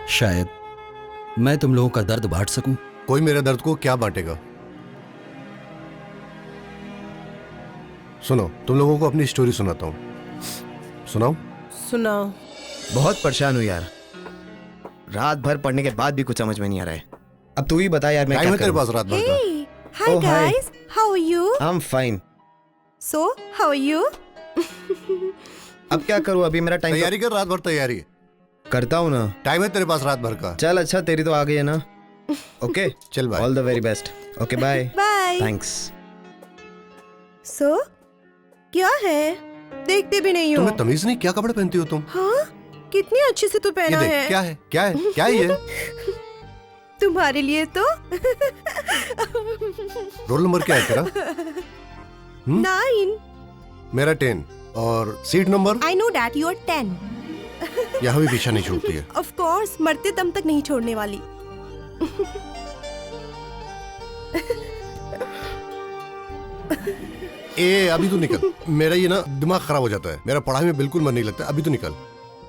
शायद मैं तुम लोगों का दर्द बांट सकूं। कोई मेरे दर्द को क्या बांटेगा? सुनो, तुम लोगों को अपनी स्टोरी सुनाता हूं। सुनाओ। सुनाओ। बहुत परेशान हूं यार, रात भर पढ़ने के बाद भी कुछ समझ में नहीं आ रहा है। अब तू ही बता यार, मैं क्या करूं? तेरे पास रात भर का। Hi guys, how are you? I'm fine. So, how are you? अब क्या करूं? अभी मेरा टाइम तैयारी कर, रात भर तैयारी करता हूं ना। टाइम है तेरे पास रात भर का। चल अच्छा, तेरी तो आ गई है ना। ओके चल bye. All the very best. Okay bye. Bye. Thanks. So, क्या है? देखते भी नहीं हो। तुम्हें तमीज नहीं, क्या कपड़े पहनती हो तुम? हाँ, कितनी अच्छे से तू पहना ये देख, है। क्या है? क्या है? क्या है ये? तुम्हारे लिए तो। रोल नंबर क्या है तेरा? 9। मेरा 10 और seat number? I know that you are 10. यहाँ भी पीछा नहीं छूटती है। Of course, मरते दम तक नहीं छोड़ने वाली। ए अभी तो निकल, मेरा ये ना दिमाग खराब हो जाता है, मेरा पढ़ाई में बिल्कुल मन नहीं लगता, अभी तो निकल।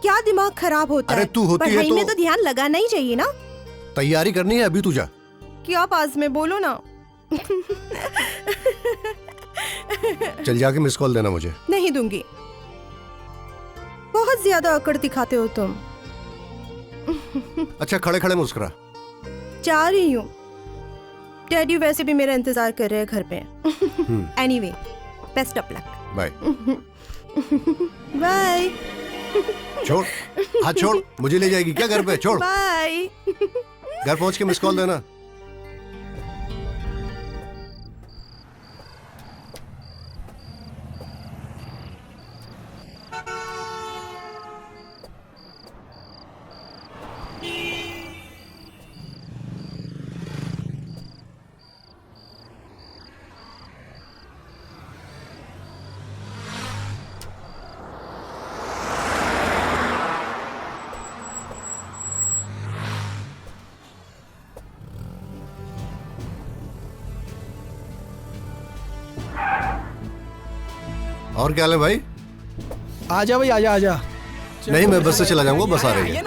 क्या दिमाग खराब होता है? अरे तू होती है पढ़ाई तो में तो ध्यान लगाना ही चाहिए ना। तैयारी करनी है, अभी तू जा। क्या पास में बोलो ना। चल जाके मिस कॉल देना मुझे। नहीं दूंगी, बहुत ज्यादा अकड़ दिखाते हो तुम। अच्छा खड़े खड़े मुस्कुरा। जा रही हूँ, डैडी वैसे भी मेरा इंतजार कर रहे हैं घर पे। Anyway, best of luck. Bye. Bye. छोड़, हाथ छोड़, मुझे ले जाएगी क्या घर पे? छोड़। बाय। घर पहुंच के मिस कॉल देना। और क्या हाल है भाई? आजा भाई, आजा आजा। नहीं, मैं बस से चला जाऊंगा, बस आ रही है।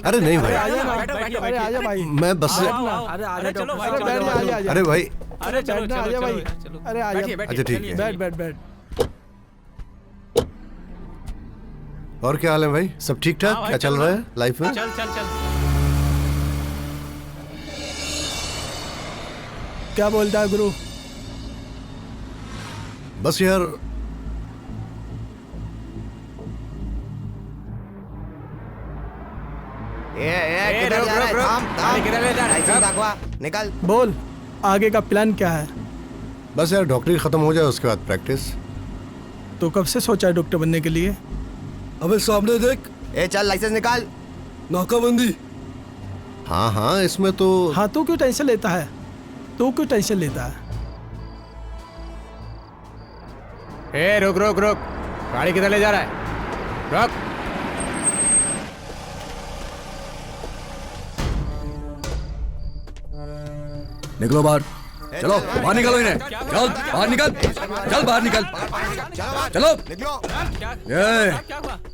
अरे नहीं भाई, अरे आजा भाई, मैं बस से। अरे भाई, अरे चलो आजा भाई, अरे आजा। अच्छा ठीक है, बैठ बैठ बैठ। और क्या हाल है भाई? सब ठीक ठाक? क्या चल रहा है लाइफ में? चल चल चल। क्या बोलता है गुरु? बस यार, निकल। बोल, आगे का प्लान क्या है? बस यार डॉक्टरी खत्म हो जाए उसके बाद प्रैक्टिस। तो कब से सोचा है डॉक्टर बनने के लिए? अबे सामने देख। चल लाइसेंस निकाल। नाकाबंदी। हाँ हाँ, इसमें तो। हाँ, तू क्यों टेंशन लेता है? तू क्यों टेंशन लेता है? ए रुक रुक रुक, गाड़ी किधर ले जा रहा है? रुक। निकलो बाहर, चलो बाहर निकलो इन्हें। चल बाहर निकल, चल बाहर निकल, चलो। ये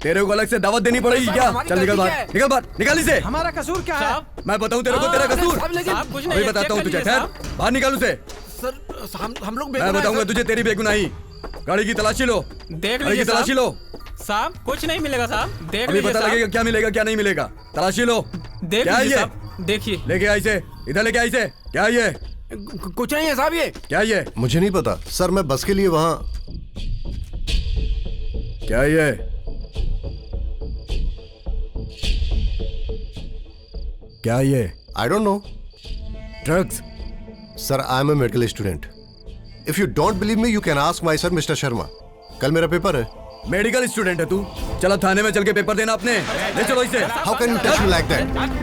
तेरे को अलग से दावत देनी पड़ेगी क्या? चल निकल बाहर, निकल बाहर, निकल इसे। हमारा कसूर क्या है? मैं बताऊं तेरे को तेरा कसूर? अभी बताता हूँ तुझे, ठहर, बाहर निकाल उसे। सर हम लोग मैं बताऊंगा तुझे तेरी बेगुनाही। गाड़ी की तलाशी लो, देख गाड़ी की तलाशी लो। साहब कुछ नहीं मिलेगा साहब, देख अभी पता लगेगा क्या मिलेगा क्या नहीं मिलेगा। तलाशी लो। देख क्या है ये? देखिए। लेके आई से, इधर लेके आई से। क्या ये? कुछ नहीं है साहब ये। क्या ये? मुझे नहीं पता सर, मैं बस के लिए वहां। क्या ये? क्या ये? I don't know. Drugs? Sir I am a medical student. If you don't believe me you can ask my sir mister Sharma. कल मेरा पेपर है। मेडिकल स्टूडेंट है तू? चलो थाने में चल के पेपर देना अपने। ले चलो इसे। How can you touch me like that?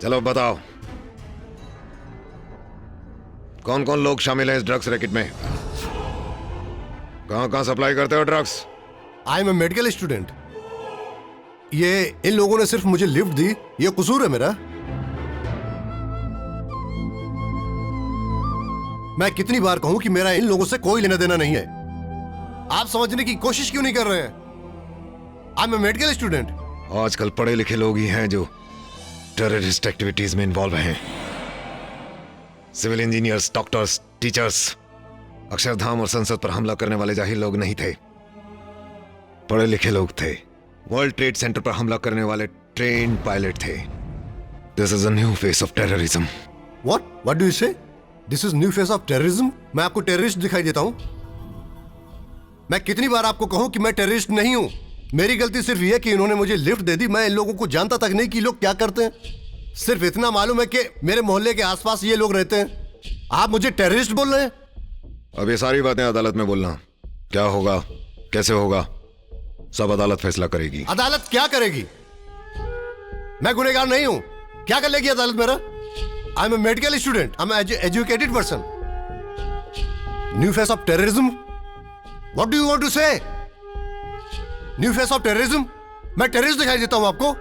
चलो बताओ, कौन कौन लोग शामिल हैं इस ड्रग्स रैकेट में? कहां कहां सप्लाई करते हो drugs? I am a medical student. ये इन लोगों ने सिर्फ मुझे लिफ्ट दी, ये कसूर है मेरा? मैं कितनी बार कहूं कि मेरा इन लोगों से कोई लेना देना नहीं है? आप समझने की कोशिश क्यों नहीं कर रहे हैं? I am a medical student. आजकल पढ़े लिखे लोग ही हैं जो टेररिस्ट एक्टिविटीज में इन्वॉल्व हैं। Civil engineers, doctors, teachers. Akshardham और संसद पर हमला करने वाले जाहिल लोग नहीं थे, पढ़े लिखे लोग थे। वर्ल्ड ट्रेड सेंटर पर हमला करने वाले ट्रेन्ड पायलट थे। This is a new face of terrorism. What do you say? This is new face of terrorism? मैं आपको टेररिस्ट दिखाई देता हूं? मैं कितनी बार आपको कहूं कि मैं टेररिस्ट नहीं हूं? मेरी गलती सिर्फ यह कि इन्होंने मुझे लिफ्ट दे दी। मैं इन लोगों को जानता तक नहीं कि लोग क्या करते हैं। सिर्फ इतना मालूम है कि मेरे मोहल्ले के आसपास ये लोग रहते हैं। आप मुझे टेररिस्ट बोल रहे हैं? अब ये सारी बातें अदालत में बोलना, क्या होगा कैसे होगा सब अदालत फैसला करेगी। अदालत क्या करेगी? मैं गुनहगार नहीं हूं, क्या कर लेगी अदालत मेरा? I am a medical student, I am educated person. New face of terrorism? What do you want to say? New face of terrorism? मैं टेररिस्ट दिखाई देता हूं आपको?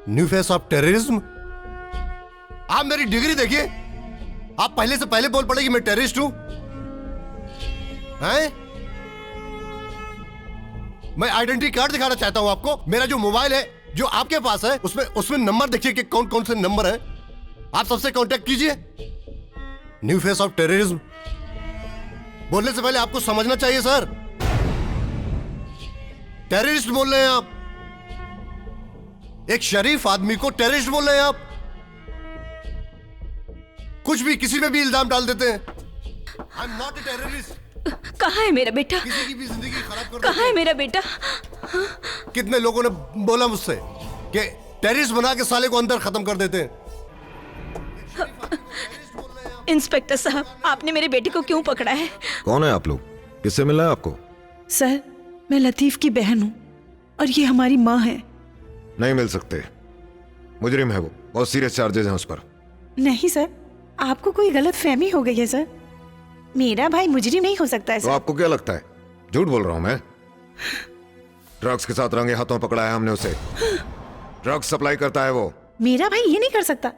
New face of terrorism? आप मेरी डिग्री देखिए, आप पहले से पहले बोल पड़े कि मैं टेररिस्ट हूं। हैं? मैं आइडेंटिटी कार्ड दिखाना चाहता हूं आपको। मेरा जो मोबाइल है जो आपके पास है उसमें नंबर देखिए कि कौन कौन से नंबर है। आप सबसे कांटेक्ट कीजिए। न्यू फेस ऑफ टेररिज्म बोलने से पहले आपको समझना चाहिए सर। टेररिस्ट बोल रहे हैं आप, एक शरीफ आदमी को टेररिस्ट बोल रहे हैं आप। कुछ भी किसी पे भी इल्जाम डाल देते हैं। I am not a terrorist. कहाँ है मेरा बेटा? किसी की भी जिंदगी खराब कर कहाँ है मेरा बेटा? कितने लोगों ने बोला मुझसे कि टेररिस्ट बना के साले को अंदर खत्म कर देते हैं। इंस्पेक्टर साहब, आपने मेरे बेटे को क्यों पकड़ा है? कौन है आप लोग? किससे मिला है आपको? सर, मैं लतीफ की बहन हूँ और ये हमारी माँ है। नहीं मिल सकते, मुजरिम है वो, बहुत सीरियस चार्जेस हैं उस पर। नहीं सर, आपको कोई गलत फहमी हो गई है सर। मेरा भाई मुजरिम नहीं हो सकता है तो सर। आपको क्या लगता है झूठ बोल रहा हूं मैं? ड्रग्स के साथ रंगे हाथों पकड़ा है हमने उसे। ड्रग्स सप्लाई करता है वो। मेरा भाई ये नहीं कर सकता।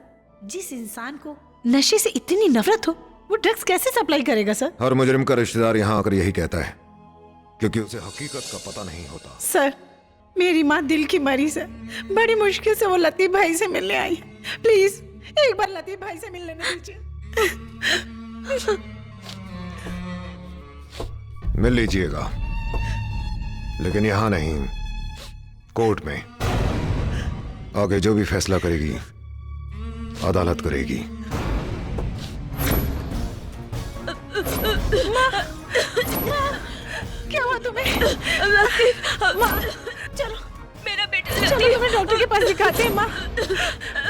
जिस इंसान को नशे से इतनी नफरत हो वो ड्रग्स कैसे सप्लाई करेगा सर? हर मुजरिम का रिश्तेदार यहाँ आकर यही कहता है, क्योंकि उसे हकीकत का पता नहीं होता। सर, मेरी माँ दिल की मरीज है। बड़ी मुश्किल से वो लतीफ भाई से मिलने आई है। प्लीज एक बार लतीफ भाई से मिल लेने दीजिए। मिल लीजिएगा, लेकिन यहां नहीं, कोर्ट में। आगे जो भी फैसला करेगी अदालत करेगी। क्या हुआ तुम्हें? लतीफ, माँ, चलो मेरा बेटा चलो तुम्हें डॉक्टर के पास दिखाते हैं। माँ,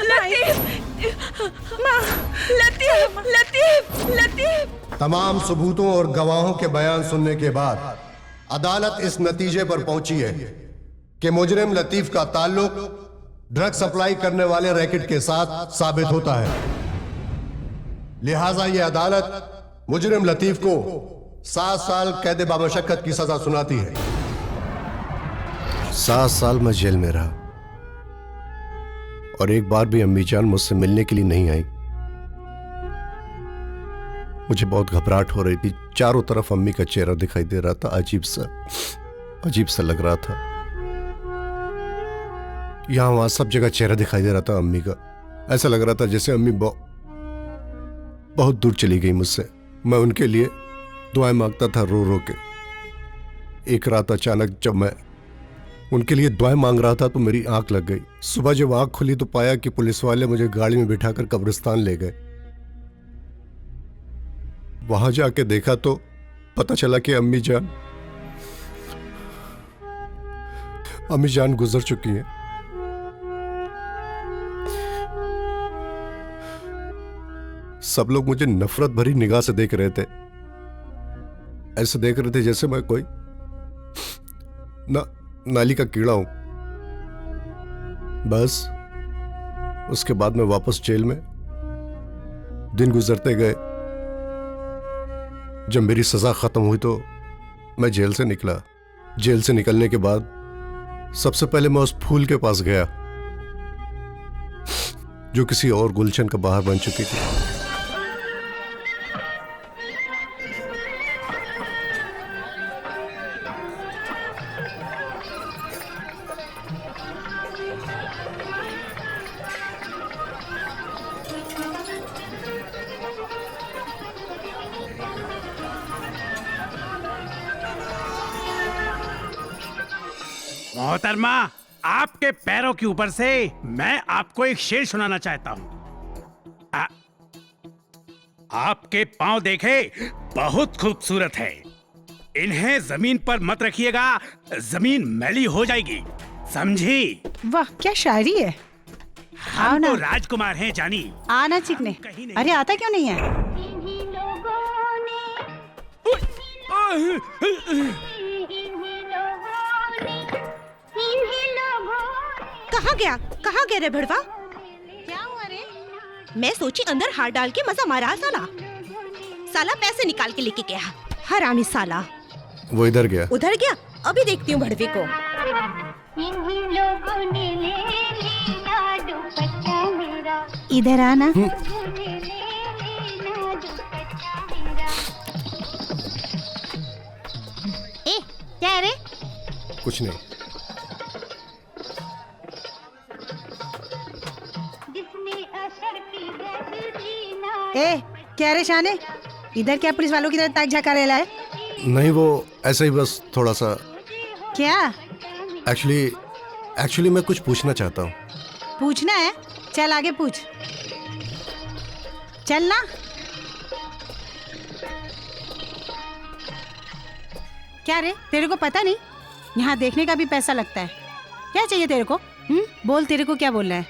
लतीफ। तमाम सबूतों और गवाहों के बयान सुनने के बाद अदालत इस नतीजे पर पहुंची है कि मुजरिम लतीफ का ताल्लुक ड्रग सप्लाई करने वाले रैकेट के साथ साबित होता है। लिहाजा यह अदालत मुजरिम लतीफ को 7 साल कैद बामशक्कत की सजा सुनाती है। 7 साल मैं जेल में रहा और एक बार भी अम्मी जान मुझसे मिलने के लिए नहीं आई। मुझे बहुत घबराहट हो रही थी। चारों तरफ अम्मी का चेहरा दिखाई दे रहा था, अजीब सा लग रहा था। यहाँ वहां सब जगह चेहरा दिखाई दे रहा था अम्मी का। ऐसा लग रहा था जैसे अम्मी बहुत दूर चली गई मुझसे। मैं उनके लिए दुआएं मांगता था रो रो के। एक रात अचानक जब मैं उनके लिए दुआएं मांग रहा था तो मेरी आंख लग गई। सुबह जब आंख खुली तो पाया कि पुलिस वाले मुझे गाड़ी में बिठाकर कब्रिस्तान ले गए। वहां जाके देखा तो पता चला कि अम्मी जान गुजर चुकी हैं। सब लोग मुझे नफरत भरी निगाह से देख रहे थे। ऐसे देख रहे थे जैसे मैं कोई नाली का कीड़ा हूं। बस उसके बाद मैं वापस जेल में। दिन गुजरते गए। जब मेरी सजा खत्म हुई तो मैं जेल से निकला। जेल से निकलने के बाद सबसे पहले मैं उस फूल के पास गया जो किसी और गुलशन का बहार बन चुकी थी। मोहतरमा, आपके पैरों के ऊपर से मैं आपको एक शेर सुनाना चाहता हूँ। आपके पांव देखे बहुत खूबसूरत है। इन्हें जमीन पर मत रखिएगा, जमीन मैली हो जाएगी, समझी? वाह क्या शायरी है। हम तो राजकुमार हैं जानी। आना चिकने। अरे आता क्यों नहीं है? कहाँ गया रे भिड़वा? क्या हुआ रे? मैं सोची अंदर हाथ डाल के मजा मारा साला पैसे निकाल के लेके गया, हरामी साला। वो इधर गया। उधर गया? अभी देखती हूँ भड़वे को। इधर आना। क्या रे? कुछ नहीं। क्या रे शाने, इधर क्या पुलिस वालों की तरह ताक झाका रेला है? नहीं, वो ऐसे ही बस थोड़ा सा। क्या? एक्चुअली मैं कुछ पूछना चाहता हूँ। पूछना है? चल आगे पूछ। चल ना। क्या रे, तेरे को पता नहीं यहाँ देखने का भी पैसा लगता है? क्या चाहिए तेरे को? बोल, तेरे को क्या बोलना है?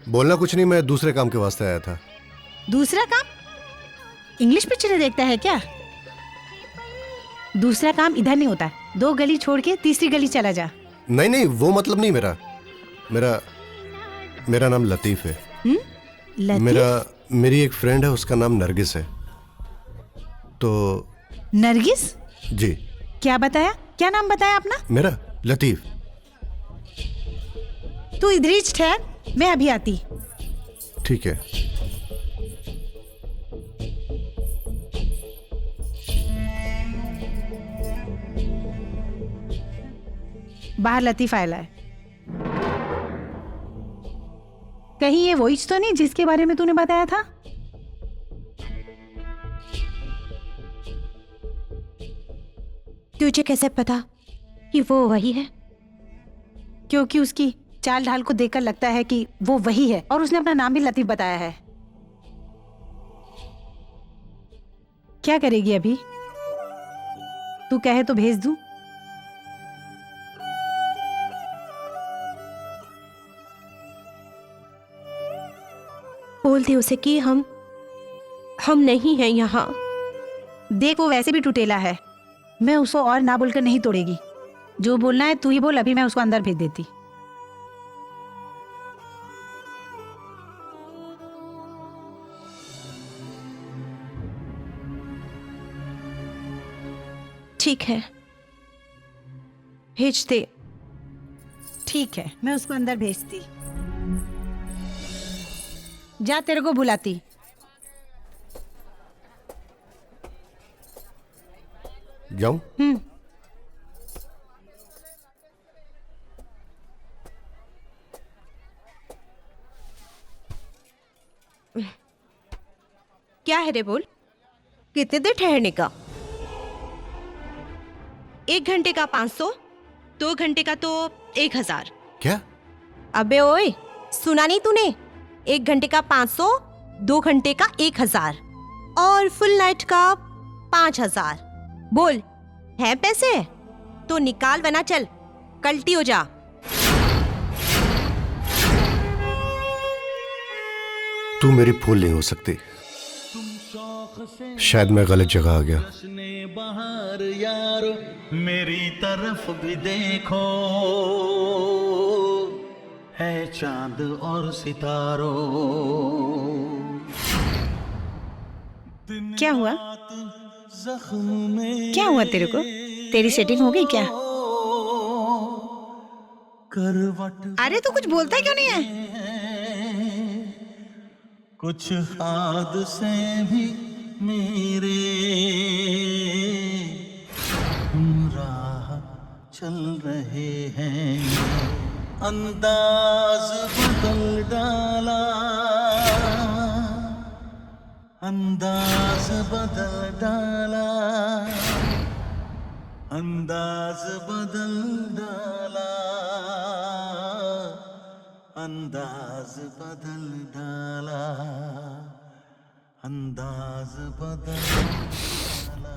बोलना कुछ नहीं, मैं दूसरे काम के वास्ते आया था। दूसरा काम? इंग्लिश पिक्चरें देखता है क्या? दूसरा काम इधर नहीं होता। 2 गली छोड़ के तीसरी गली चला जा। नहीं, वो मतलब नहीं। मेरा नाम लतीफ है। लतीफ? मेरी एक फ्रेंड है, उसका नाम नरगिस है। तो नरगिस? जी। क्या बताया? क्या नाम बताया अपना? मेरा लतीफ। तू इधर ही ठहर, मैं अभी आती। ठीक है। बाहर लतीफ आया है। कहीं ये वही तो नहीं जिसके बारे में तूने बताया था? तुझे कैसे पता कि वो वही है? क्योंकि उसकी चाल ढाल को देखकर लगता है कि वो वही है, और उसने अपना नाम भी लतीफ बताया है। क्या करेगी अभी? तू कहे तो भेज दूं? बोल दे उसे कि हम नहीं हैं यहाँ। देख, वो वैसे भी टुटेला है। मैं उसको और ना बोलकर नहीं तोड़ेगी। जो बोलना है तू ही बोल, अभी मैं उसको अंदर भेज देती। ठीक है, भेज दे। ठीक है, मैं उसको अंदर भेजती। जा, तेरे को बुलाती। जाऊं? क्या है रे बोल? कितने देर ठहरने का? 1 घंटे का 500, 2 घंटे का तो 1000। क्या? अबे ओए, सुना नहीं तूने? 1 घंटे का 500, 2 घंटे का 1000 और फुल नाइट का 5000। बोल, है पैसे? तो निकाल वरना चल कल्टी हो जा। तू मेरी फूल नहीं हो सकती। शायद मैं गलत जगह आ गया। बाहर यारो मेरी तरफ भी देखो, है चांद और सितारों। क्या हुआ? क्या हुआ तेरे को? तेरी सेटिंग हो गई क्या? अरे तू कुछ बोलता क्यों नहीं है? कुछ हादसे भी मेरे राह चल रहे हैं, अंदाज बदल डाला, अंदाज बदल डाला, अंदाज बदल डाला, अंदाज बदल डाला, अंदाज बदल डाला।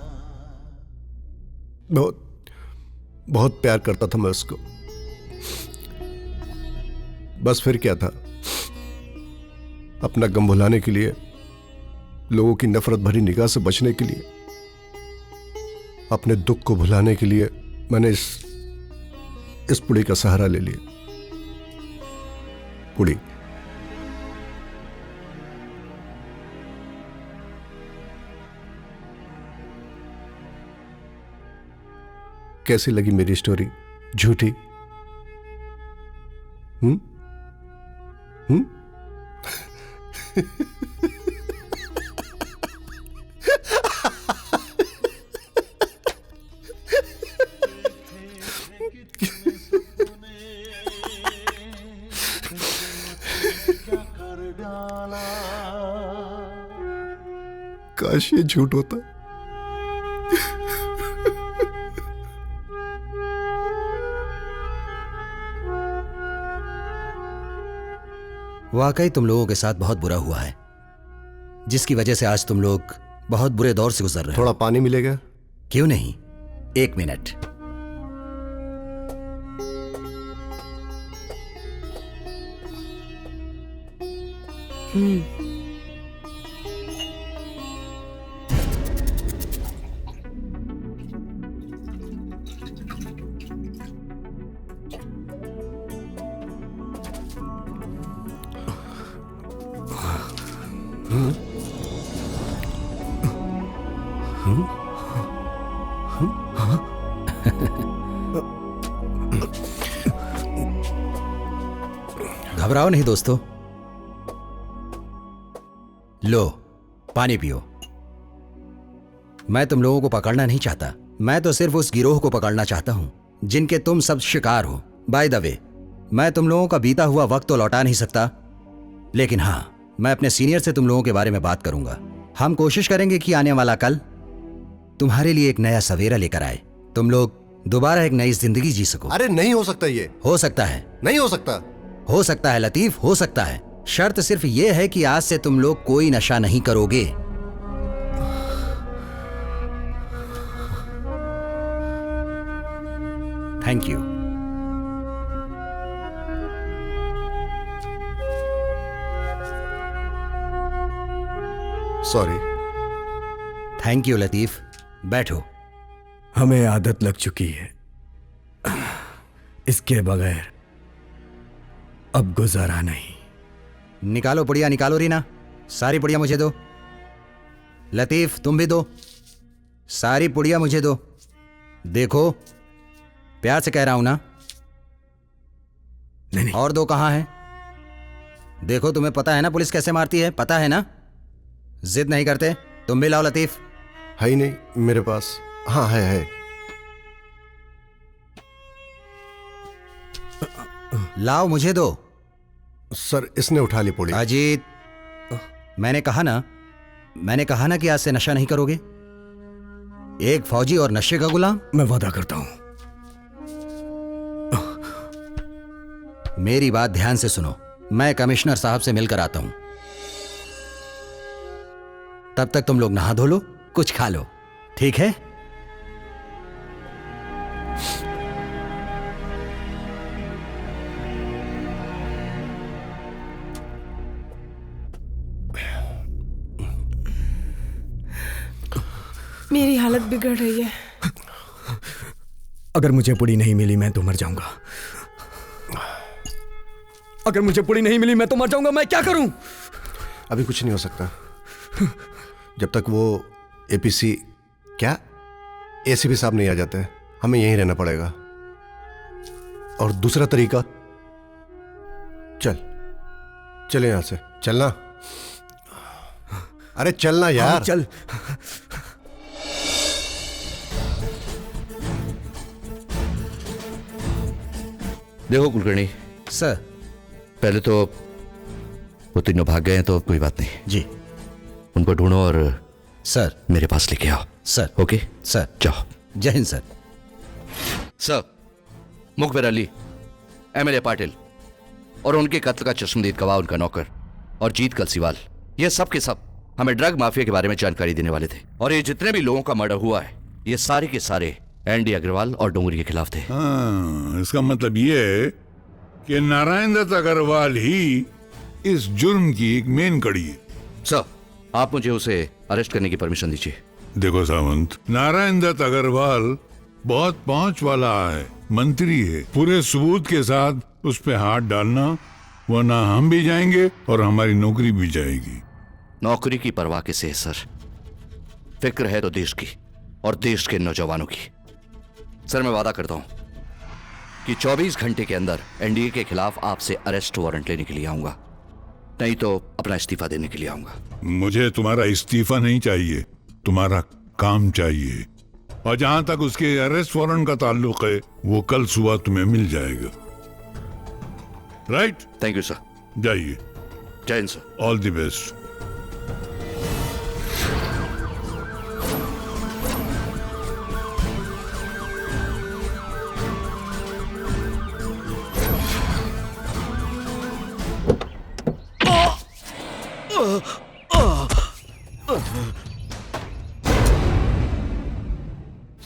बहुत प्यार करता था मैं उसको। बस फिर क्या था, अपना गम भुलाने के लिए, लोगों की नफरत भरी निगाह से बचने के लिए, अपने दुख को भुलाने के लिए मैंने इस पुड़ी का सहारा ले लिया। पुड़ी कैसी लगी मेरी स्टोरी? झूठी? काश ये झूठ होता। वाकई तुम लोगों के साथ बहुत बुरा हुआ है, जिसकी वजह से आज तुम लोग बहुत बुरे दौर से गुजर रहे हो। थोड़ा पानी मिलेगा? क्यों नहीं, 1 मिनट। घबराओ नहीं दोस्तों, लो पानी पियो। मैं तुम लोगों को पकड़ना नहीं चाहता, मैं तो सिर्फ उस गिरोह को पकड़ना चाहता हूं जिनके तुम सब शिकार हो। बाय द वे, मैं तुम लोगों का बीता हुआ वक्त तो लौटा नहीं सकता, लेकिन हां, मैं अपने सीनियर से तुम लोगों के बारे में बात करूंगा। हम कोशिश करेंगे कि आने वाला कल तुम्हारे लिए एक नया सवेरा लेकर आए, तुम लोग दोबारा एक नई जिंदगी जी सको। अरे नहीं हो सकता। ये हो सकता है। नहीं हो सकता। हो सकता है लतीफ, हो सकता है। शर्त सिर्फ यह है कि आज से तुम लोग कोई नशा नहीं करोगे। Thank you. Sorry. Thank you Latif, बैठो। हमें आदत लग चुकी है, इसके बगैर अब गुजारा नहीं। निकालो पुड़िया, निकालो रीना, सारी पुड़िया मुझे दो। लतीफ तुम भी दो, सारी पुड़िया मुझे दो। देखो प्यार से कह रहा हूं ना। नहीं। और दो कहां है? देखो तुम्हें पता है ना पुलिस कैसे मारती है, पता है ना। जिद नहीं करते, तुम भी लाओ लतीफ। है ही नहीं मेरे पास। हाँ है। लाओ मुझे दो। सर इसने उठा ली पुड़ी। अजीत मैंने कहा ना कि आज से नशा नहीं करोगे। एक फौजी और नशे का गुलाम। मैं वादा करता हूं। मेरी बात ध्यान से सुनो, मैं कमिश्नर साहब से मिलकर आता हूं। तब तक तुम लोग नहा धो लो, कुछ खा लो, ठीक है? मेरी हालत बिगड़ रही है। अगर मुझे पुड़ी नहीं मिली मैं तो मर जाऊंगा। अगर मुझे पुड़ी नहीं मिली मैं तो मर जाऊंगा। मैं क्या करूं? अभी कुछ नहीं हो सकता जब तक वो एपीसी क्या एसीपी साहब नहीं आ जाते। हमें यहीं रहना पड़ेगा। और दूसरा तरीका, चल यहां से चलना। अरे चलना यार। चल। देखो कुलकर्णी सर, पहले तो वो तीनों भाग गए हैं तो कोई बात नहीं जी। उनको ढूंढो और सर मेरे पास लेके आओ। सर। ओके सर जाओ। जय हिंद सर। सर, मुखबिर अली, एमएलए पाटिल और उनके कत्ल का चश्मदीद गवाह उनका नौकर और जीत कलसीवाल, ये सब के सब हमें ड्रग माफिया के बारे में जानकारी देने वाले थे। और ये जितने भी लोगों का मर्डर हुआ है ये सारे के सारे एनडी अग्रवाल और डोंगरी के खिलाफ थे। हाँ, इसका मतलब ये है कि नारायण दत्त अग्रवाल ही इस जुर्म की एक मेन कड़ी है। सर, आप मुझे उसे अरेस्ट करने की परमिशन दीजिए। देखो सावंत, नारायण दत्त अग्रवाल बहुत पहुंच वाला है, मंत्री है। पूरे सबूत के साथ उस पे हाथ डालना, वरना हम भी जाएंगे और हमारी नौकरी भी जाएगी। नौकरी की परवाह किसे है सर? फिक्र है तो देश की और देश के नौजवानों की। सर, मैं वादा करता हूं कि 24 घंटे के अंदर एनडीए के खिलाफ आपसे अरेस्ट वारंट लेने के लिए आऊंगा, नहीं तो अपना इस्तीफा देने के लिए आऊंगा। मुझे तुम्हारा इस्तीफा नहीं चाहिए, तुम्हारा काम चाहिए। और जहां तक उसके अरेस्ट वारंट का ताल्लुक है वो कल सुबह तुम्हें मिल जाएगा। राइट? Thank you sir. जाइए। Jai Hind sir. All the best.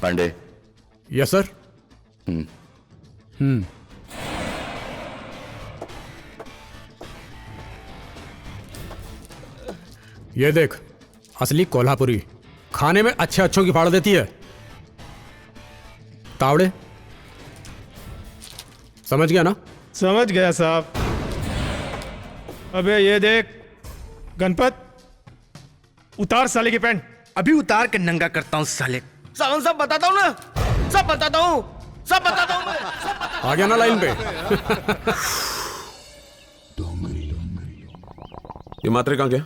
Pandey. Yes sir. ये देख, असली कोल्हापुरी, खाने में अच्छे अच्छों की फाड़ देती है। तावड़े, समझ गया ना? समझ गया साहब। अबे ये देख गणपत, उतार साले की पैंट। अभी उतार के नंगा करता हूं साले। सावन सब बताता हूँ ना, सब बताता हूँ मैं। आ गया ना लाइन पे? ये मात्रे कहाँ गया?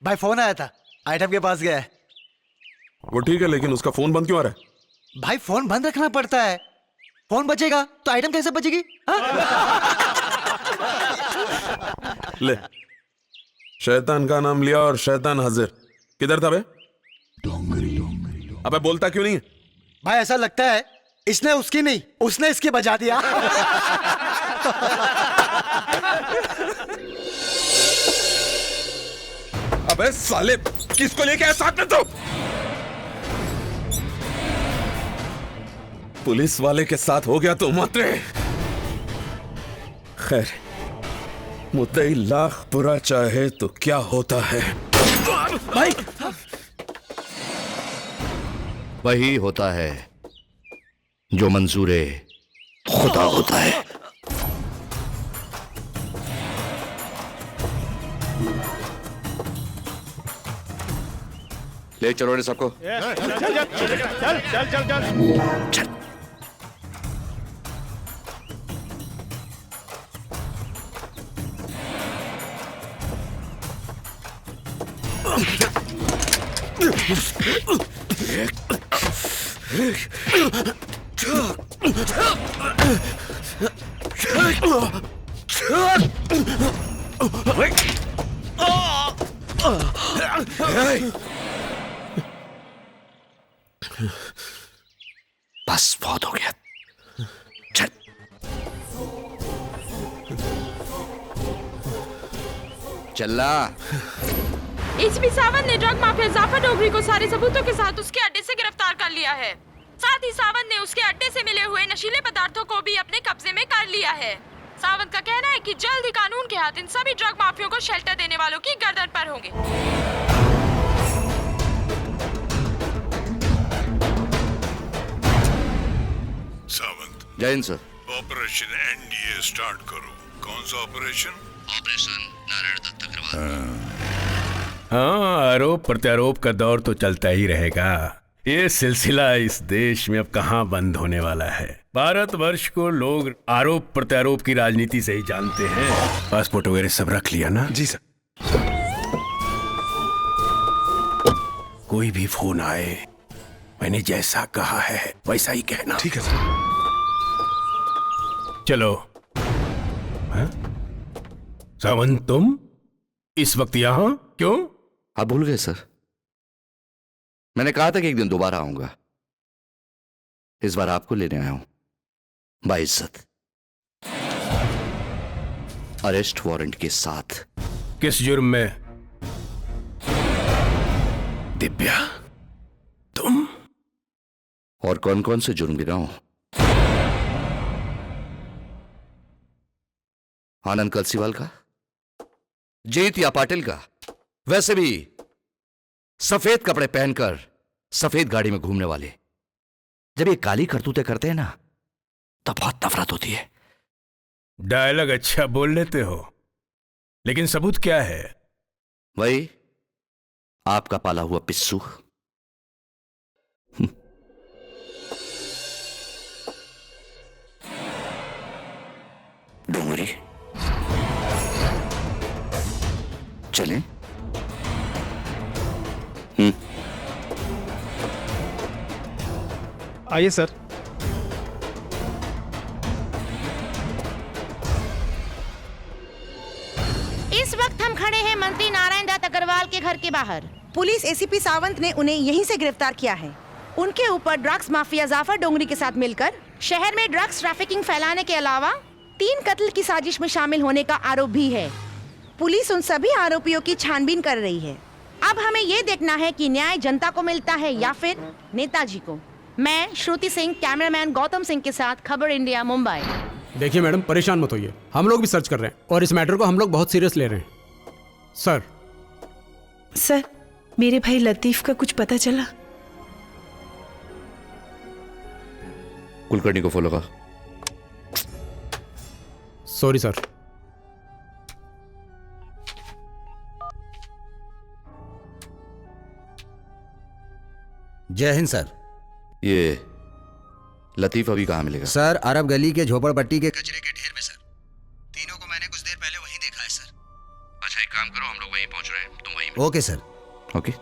भाई फोन आया था, आइटम के पास गया है। वो ठीक है, लेकिन उसका फोन बंद क्यों आ रहा है? भाई फोन बंद रखना पड़ता है, फोन बचेगा तो आइटम कैसे बचेगी? ले, शैतान का नाम लिया और शैतान हाजिर। किधर था बे? अबे बोलता क्यों नहीं है? भाई ऐसा लगता है इसने उसकी नहीं, उसने इसकी बजा दिया। अबे साले, किसको लेके आया साथ में? तो पुलिस वाले के साथ हो गया तो मात्रे। खैर, मुद्दई लाख बुरा चाहे तो क्या होता है भाई? वही होता है जो मंजूरे खुदा होता है। ले चलो रे सबको। चल। बस बहुत हो गया। चल। चल्ला। एसीपी सावंत ने ड्रग माफिया जाफर डोगरी को सारे सबूतों के साथ उसके अड्डे से गिरफ्तार कर लिया है। साथ ही सावंत ने उसके अड्डे से मिले हुए नशीले पदार्थों को भी अपने कब्जे में कर लिया है। सावंत का कहना है कि जल्द ही कानून के हाथ इन सभी ड्रग माफियों को शेल्टर देने वालों की गर्दन पर होंगे। सावंत। जय Hind sir. Operation NDA start करो। कौन सा ऑपरेशन? ऑपरेशन नारायण दत्त अग्रवाल। हाँ, आरोप प्रत्यारोप का दौर तो चलता ही रहेगा। ये सिलसिला इस देश में अब कहाँ बंद होने वाला है। भारतवर्ष को लोग आरोप प्रत्यारोप की राजनीति से ही जानते हैं। पासपोर्ट वगैरह सब रख लिया ना? जी सर। कोई भी फोन आए, मैंने जैसा कहा है वैसा ही कहना। ठीक है सर। चलो। हाँ? सावंत, तुम इस वक्त यहाँ क्यों? आप भूल गए सर, मैंने कहा था कि एक दिन दोबारा आऊंगा। इस बार आपको लेने आया हूं बाइज्जत, अरेस्ट वारंट के साथ। किस जुर्म में? दिव्या, तुम? और कौन कौन से जुर्म गिनाऊं? आनंद कलसीवाल का, जीत या पाटिल का। वैसे भी सफेद कपड़े पहनकर सफेद गाड़ी में घूमने वाले जब ये काली करतूतें करते हैं ना, तब बहुत नफरत होती है। डायलॉग अच्छा बोल लेते हो, लेकिन सबूत क्या है? वही आपका पाला हुआ पिस्सू। डोंगरी, चलें? आइए सर। इस वक्त हम खड़े हैं मंत्री नारायण दत्त अग्रवाल के घर के बाहर। पुलिस एसीपी सावंत ने उन्हें यहीं से गिरफ्तार किया है। उनके ऊपर ड्रग्स माफिया जाफर डोंगरी के साथ मिलकर शहर में ड्रग्स ट्रैफिकिंग फैलाने के अलावा 3 कत्ल की साजिश में शामिल होने का आरोप भी है। पुलिस उन सभी आरोपियों की छानबीन कर रही है। अब हमें ये देखना है कि न्याय जनता को मिलता है या फिर नेताजी को। मैं श्रुति सिंह, कैमरामैन गौतम सिंह के साथ खबर इंडिया, मुंबई। देखिए मैडम, परेशान मत होइए, हम लोग भी सर्च कर रहे हैं और इस मैटर को हम लोग बहुत सीरियस ले रहे हैं। सर, मेरे भाई लतीफ का कुछ पता चला? कुलकर्णी को फॉलो कर। Sorry sir. जय हिंद सर। ये लतीफ अभी कहाँ मिलेगा? सर, अरब गली के झोपड़पट्टी के कचरे के ढेर में सर। तीनों को मैंने कुछ देर पहले वहीं देखा है सर। अच्छा, एक काम करो, हम लोग वहीं पहुंच रहे हैं, तुम वहीं मिलो। Okay sir. ओके,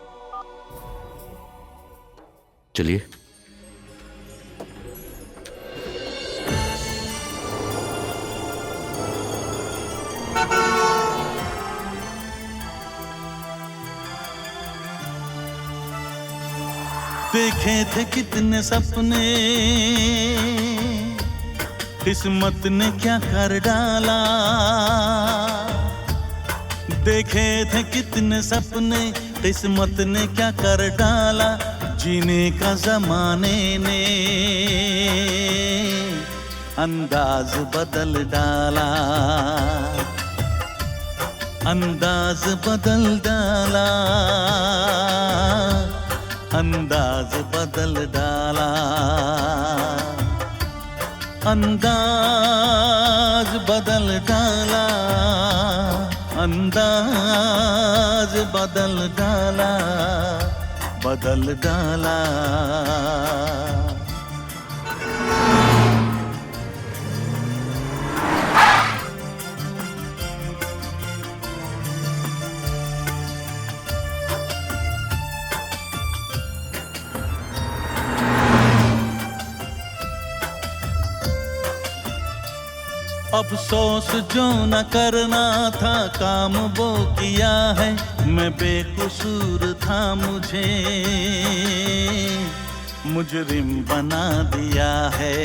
चलिए। देखे थे कितने सपने, किस्मत ने क्या कर डाला। देखे थे कितने सपने, किस्मत ने क्या कर डाला। जीने का जमाने ने अंदाज बदल डाला, अंदाज बदल डाला, अंदाज बदल डाला, अंदाज बदल डाला, अंदाज बदल डाला, बदल डाला। अफसोस जो न करना था काम वो किया है, मैं बेकसूर था मुझे मुजरिम बना दिया है।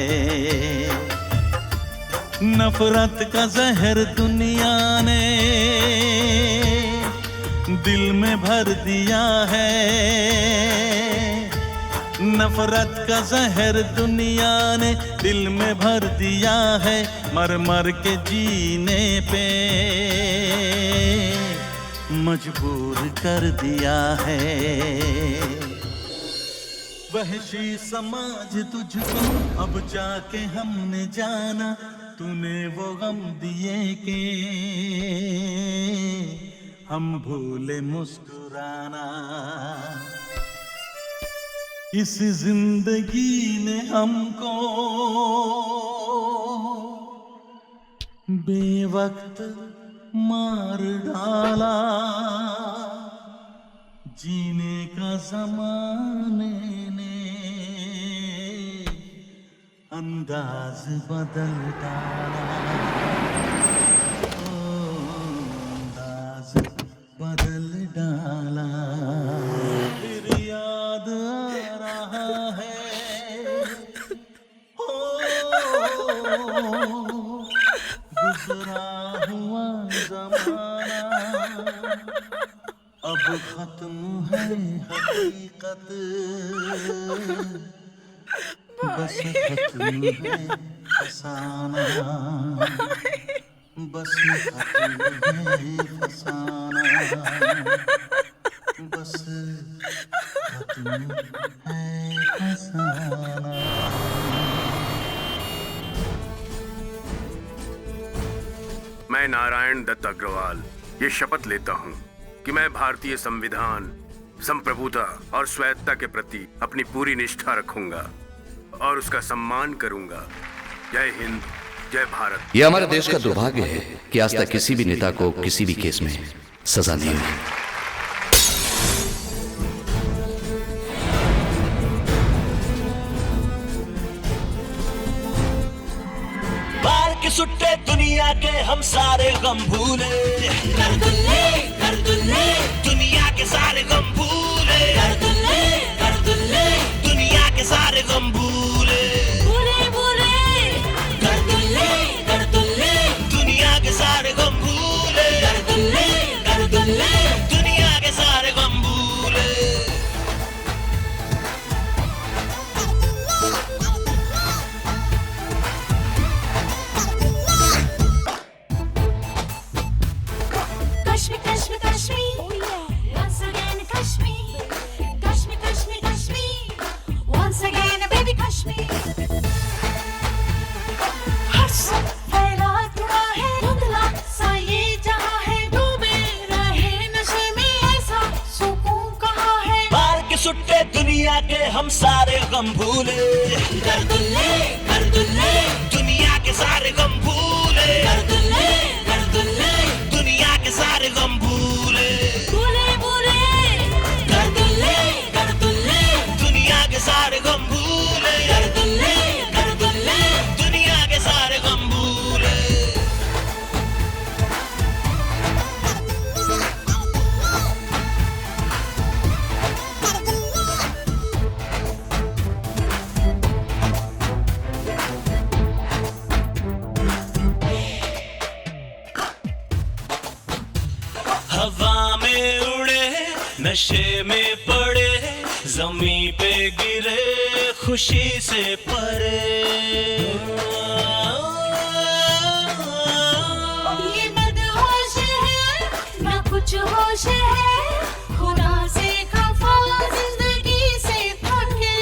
नफरत का जहर दुनिया ने दिल में भर दिया है, नफरत का जहर दुनिया ने दिल में भर दिया है, मर मर के जीने पे मजबूर कर दिया है। वहशी समाज तुझको अब जाके हमने जाना, तूने वो गम दिए के हम भूले मुस्कुराना। इस जिंदगी ने हमको बेवक्त मार डाला, जीने का ज़माने ने अंदाज बदल डाला, अंदाज बदल डाला। फिर याद आ रहा है गुजरा हुआ ज़माना, अब खत्म है हकीकत, बस खत्म है फसाना, बस खत्म है फसाना, बस खत्म है फसाना। मैं नारायण दत्त अग्रवाल ये शपथ लेता हूँ कि मैं भारतीय संविधान, संप्रभुता और स्वायत्ता के प्रति अपनी पूरी निष्ठा रखूंगा और उसका सम्मान करूंगा। जय हिंद, जय भारत। यह हमारे देश का दुर्भाग्य है कि आज तक किसी भी नेता को किसी भी केस में सजा नहीं हुई। सुट्टे दुनिया के हम सारे गम भूले, कर दुल्ले दुनिया के सारे गम भूले, कर दुल्ले दुनिया के सारे गम भूले, कर दुल्ले दुनिया के सारे गम भूले, कर दुल्ले दुनिया के सारे गम भूले। सुट्टे दुनिया के हम सारे गम भूले, कर दुल्ले दुनिया के सारे गम भूले, कर दुल्ले दुनिया के सारे गम भूले, कर दुल्ले दुनिया के सारे गम भूले, कर दुल्ले दुनिया के सारे गम भूले। हवा में उड़े, नशे में पड़े, जमीन पे गिरे, खुशी से परे। ये बदहोश है, ना कुछ होश है, खुदा से खफा, जिंदगी से थके।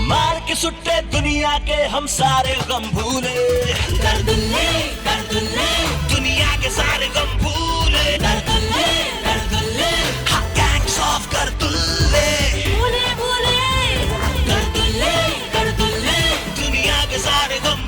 मार के सुट्टे दुनिया के हम सारे गम भूले, कर दुल्ले दुनिया के सारे गम भूले, कर दुल्ले गैंग्स ऑफ कर दुल्ले, कर दुल्ले दुनिया के सारे गम